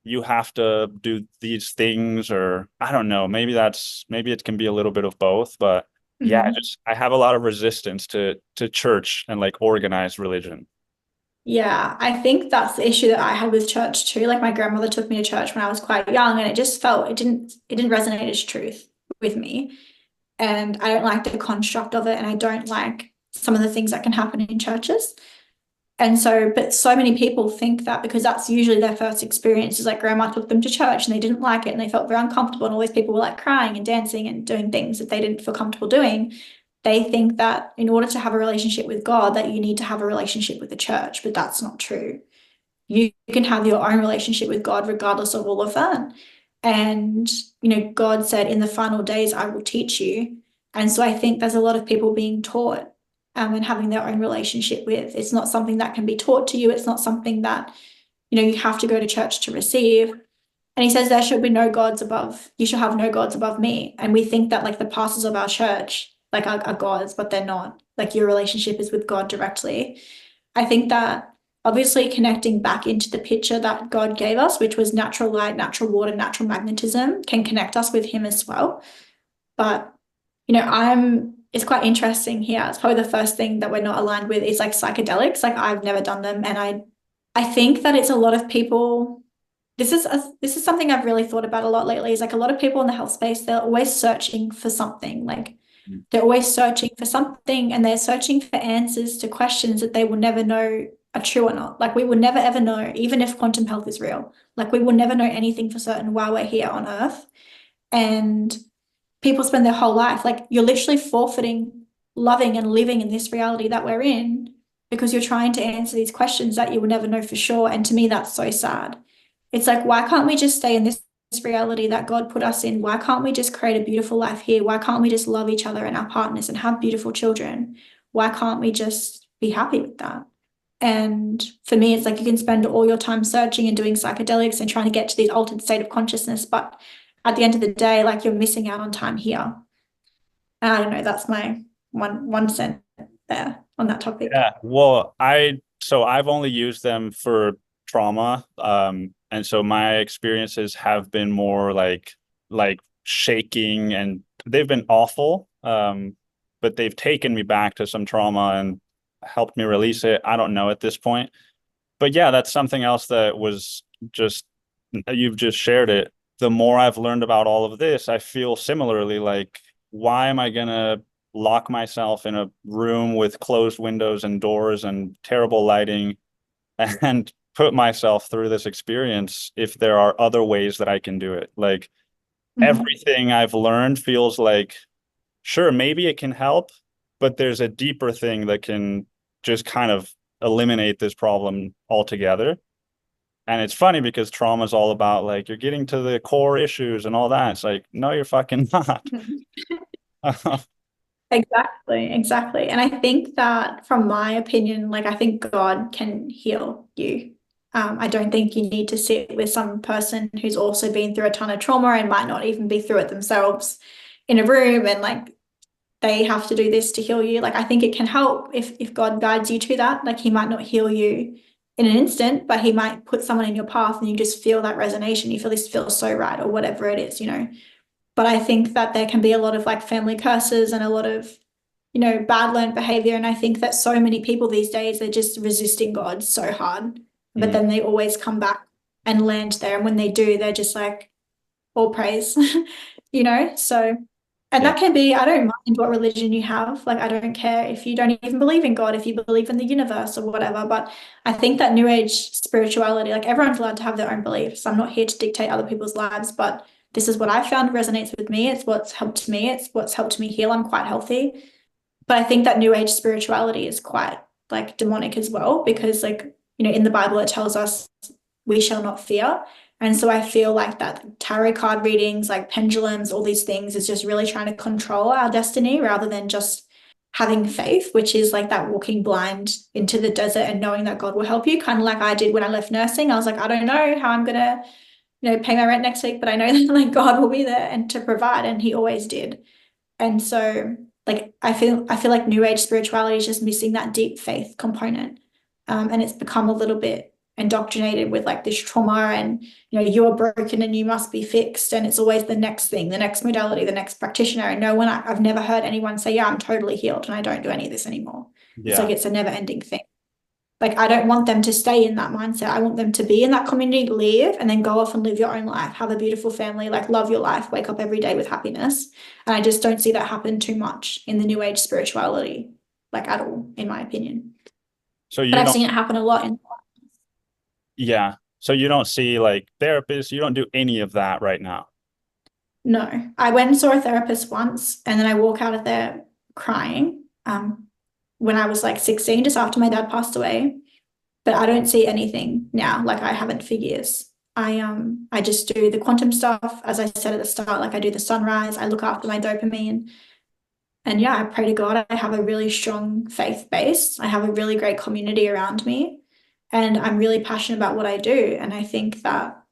you have to do these things, or I don't know, maybe it can be a little bit of both. But yeah, Mhm. I have a lot of resistance to church and like organized religion. Yeah, I think that's the issue that I had with church too. Like my grandmother took me to church when I was quite young, and it just felt it didn't resonate as truth with me. And I don't like the construct of it, and I don't like some of the things that can happen in churches. And so, but so many people think that because that's usually their first experience, is like grandma took them to church and they didn't like it and they felt very uncomfortable, and all these people were like crying and dancing and doing things that they didn't feel comfortable doing. They think that in order to have a relationship with God, that you need to have a relationship with the church, but that's not true. You can have your own relationship with God regardless of all of that. And, you know, God said, in the final days, I will teach you. And so I think there's a lot of people being taught and having their own relationship with. It's not something that can be taught to you. It's not something that, you know, you have to go to church to receive. And he says, there should be no gods above, you shall have no gods above me. And we think that like the pastors of our church, like are gods, but they're not. Like your relationship is with God directly. I think that obviously connecting back into the picture that God gave us, which was natural light, natural water, natural magnetism, can connect us with him as well. But, you know, it's quite interesting here. It's probably the first thing that we're not aligned with is like psychedelics. Like I've never done them. And I think that it's a lot of people. This is something I've really thought about a lot lately, is like a lot of people in the health space, they're always searching for something. Like they're always searching for something, and they're searching for answers to questions that they will never know are true or not. Like we will never ever know, even if quantum health is real. Like we will never know anything for certain while we're here on Earth. And people spend their whole life, like you're literally forfeiting loving and living in this reality that we're in because you're trying to answer these questions that you will never know for sure. And to me, that's so sad. It's like, why can't we just stay in this reality that God put us in? Why can't we just create a beautiful life here? Why can't we just love each other and our partners and have beautiful children? Why can't we just be happy with that? And for me, it's like you can spend all your time searching and doing psychedelics and trying to get to this altered state of consciousness, but at the end of the day, like you're missing out on time here. And I don't know, that's my one cent there on that topic. Yeah. Well, I've only used them for trauma. And so my experiences have been more like shaking, and they've been awful. But they've taken me back to some trauma and helped me release it. I don't know at this point. But yeah, that's something else that was just, you've just shared it. The more I've learned about all of this, I feel similarly like, why am I gonna lock myself in a room with closed windows and doors and terrible lighting and put myself through this experience if there are other ways that I can do it? Like, Mhm. everything I've learned feels like, sure, maybe it can help, but there's a deeper thing that can just kind of eliminate this problem altogether. And it's funny because trauma is all about like, you're getting to the core issues and all that. It's like, no, you're fucking not. Exactly, exactly. And I think that from my opinion, like I think God can heal you. I don't think you need to sit with some person who's also been through a ton of trauma and might not even be through it themselves in a room and like they have to do this to heal you. Like I think it can help if God guides you to that. Like he might not heal you in an instant, but he might put someone in your path and you just feel that resonation. You feel this feels so right or whatever it is, you know. But I think that there can be a lot of like family curses and a lot of, you know, bad learned behavior. And I think that so many people these days, they're just resisting God so hard, but Mm, then they always come back and land there. And when they do, they're just like, all praise, you know? So, and yeah. that can be, I don't mind what religion you have. Like, I don't care if you don't even believe in God, if you believe in the universe or whatever. But I think that New Age spirituality, like everyone's allowed to have their own beliefs. I'm not here to dictate other people's lives, but this is what I found resonates with me. It's what's helped me. It's what's helped me heal. I'm quite healthy. But I think that New Age spirituality is quite like demonic as well, because like, you know, in the Bible, it tells us we shall not fear. And so I feel like that tarot card readings, like pendulums, all these things is just really trying to control our destiny rather than just having faith, which is like that walking blind into the desert and knowing that God will help you, kind of like I did when I left nursing. I was like, I don't know how I'm gonna, you know, pay my rent next week, but I know that like God will be there and to provide, and He always did. And so like I feel like New Age spirituality is just missing that deep faith component. And it's become a little bit indoctrinated with like this trauma and you know you're broken and you must be fixed, and it's always the next thing, the next modality, the next practitioner. And no one, I've never heard anyone say, yeah, I'm totally healed and I don't do any of this anymore. It's like Yeah. it's a never ending thing. Like I don't want them to stay in that mindset. I want them to be in that community, leave, and then go off and live your own life, have a beautiful family, like love your life, wake up every day with happiness. And I just don't see that happen too much in the New Age spirituality, like at all, in my opinion. So But you I've don't, seen it happen a lot in. yeah. So you don't see like therapists, you don't do any of that right now. No, I went and saw a therapist once, and then I walk out of there crying. When I was like 16, just after my dad passed away. But I don't see anything now, like I haven't for years. I just do the quantum stuff, as I said at the start, like I do the sunrise, I look after my dopamine. And yeah, I pray to God. I have a really strong faith base. I have a really great community around me. And I'm really passionate about what I do. And I think that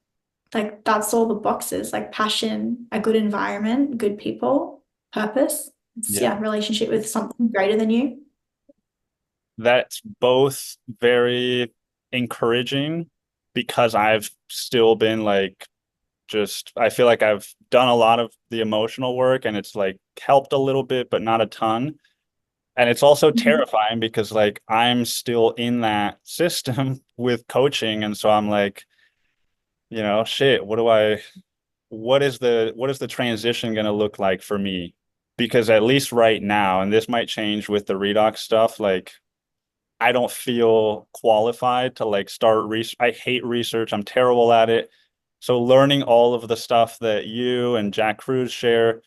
like that's all the boxes, like passion, a good environment, good people, purpose. It's Yeah. yeah, relationship with something greater than you. That's both very encouraging because I've still been like, just, I feel like I've done a lot of the emotional work and it's like helped a little bit, but not a ton. And it's also Mhm. terrifying because like I'm still in that system with coaching. And so I'm like, shit, what is the transition going to look like for me? Because at least right now, and this might change with the Redox stuff, like I don't feel qualified to like start research. I hate research. I'm terrible at it. So learning all of the stuff that you and Jack Cruz share,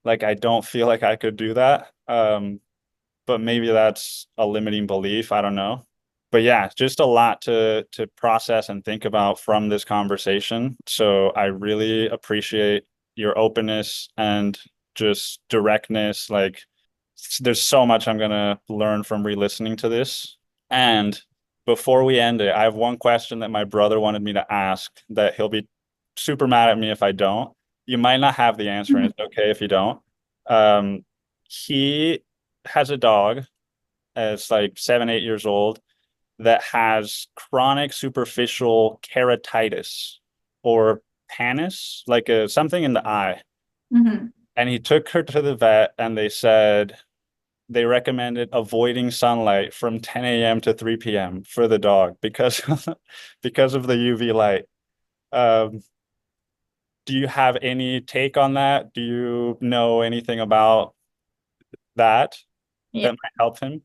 Like I don't feel like I could do that. But maybe that's a limiting belief. I don't know. But yeah, just a lot to process and think about from this conversation. So I really appreciate your openness and just directness. Like there's so much I'm gonna learn from re-listening to this. And before we end it, I have one question that my brother wanted me to ask that he'll be super mad at me if I don't. You might not have the answer, and Mhm. it's okay if you don't. Um, he has a dog that's like 7, 8 years old that has chronic superficial keratitis or pannus, like something in the eye. Mhm. And he took her to the vet, and they said they recommended avoiding sunlight from 10 a.m. to 3 p.m. for the dog because because of the UV light. Um, do you have any take on that? Do you know anything about that Yeah. that might help him?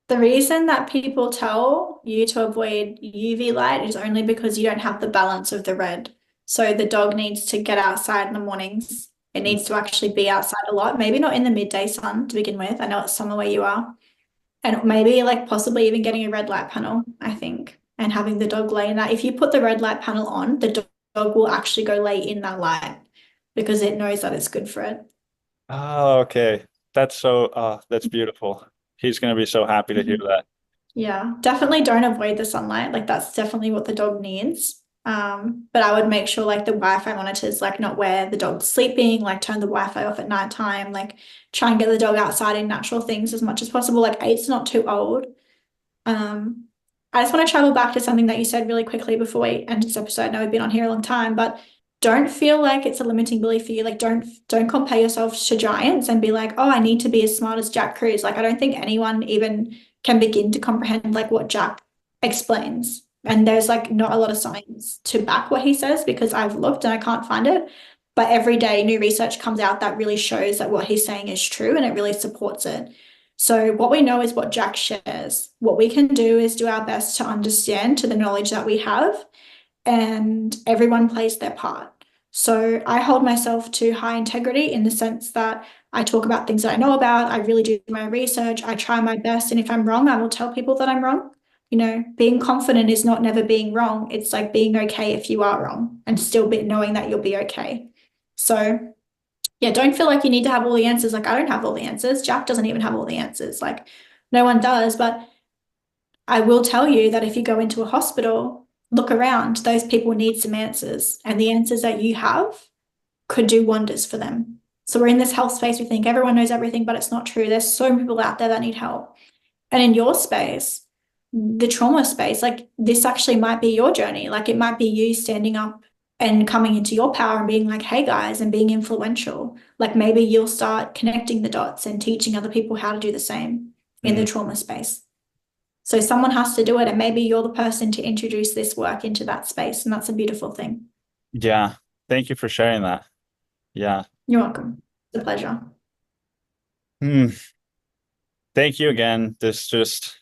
The reason that people tell you to avoid UV light is only because you don't have the balance of the red. So the dog needs to get outside in the mornings. It needs to actually be outside a lot, maybe not in the midday sun to begin with. I know it's summer where you are. And maybe like possibly even getting a red light panel, I think, and having the dog lay in that. If you put the red light panel on, the dog will actually go lay in that light because it knows that it's good for it. Oh, okay. That's beautiful. He's gonna be so happy to hear Mhm. that. Yeah, definitely don't avoid the sunlight. Like that's definitely what the dog needs. But I would make sure like the Wi-Fi monitors, like not where the dog's sleeping, like turn the Wi-Fi off at nighttime, like try and get the dog outside in natural things as much as possible. Like eight's not too old. Um, I just want to travel back to something that you said really quickly before we end this episode. I know we've been on here a long time, but don't feel like it's a limiting belief for you. Like don't compare yourself to giants and be like, oh, I need to be as smart as Jack Cruz. Like I don't think anyone even can begin to comprehend like what Jack explains. And there's like not a lot of science to back what he says because I've looked and I can't find it. But every day new research comes out that really shows that what he's saying is true and it really supports it. So what we know is what Jack shares. What we can do is do our best to understand to the knowledge that we have, and everyone plays their part. So I hold myself to high integrity in the sense that I talk about things that I know about. I really do my research. I try my best. And if I'm wrong, I will tell people that I'm wrong. You know, being confident is not never being wrong. It's like being okay if you are wrong and still be knowing that you'll be okay. So yeah, don't feel like you need to have all the answers. Like I don't have all the answers. Jack doesn't even have all the answers. Like no one does. But I will tell you that if you go into a hospital, look around, those people need some answers. And the answers that you have could do wonders for them. So we're in this health space, we think everyone knows everything, but it's not true. There's so many people out there that need help. And in your space, the trauma space, like this actually might be your journey. Like it might be you standing up and coming into your power and being like, hey guys, and being influential. Like maybe you'll start connecting the dots and teaching other people how to do the same in the Mm, trauma space. So someone has to do it, and maybe you're the person to introduce this work into that space, and that's a beautiful thing. yeah. Thank you for sharing that. Yeah. You're welcome. It's a pleasure. Hmm. Thank you again. This just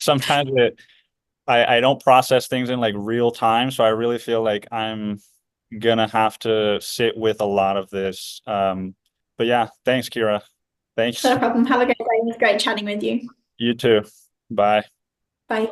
sometimes I don't process things in like real time, so I really feel like I'm gonna have to sit with a lot of this. But yeah, thanks, Kiera. Thanks. Not a problem. Have a great day. It was great chatting with you. You too. Bye. Bye.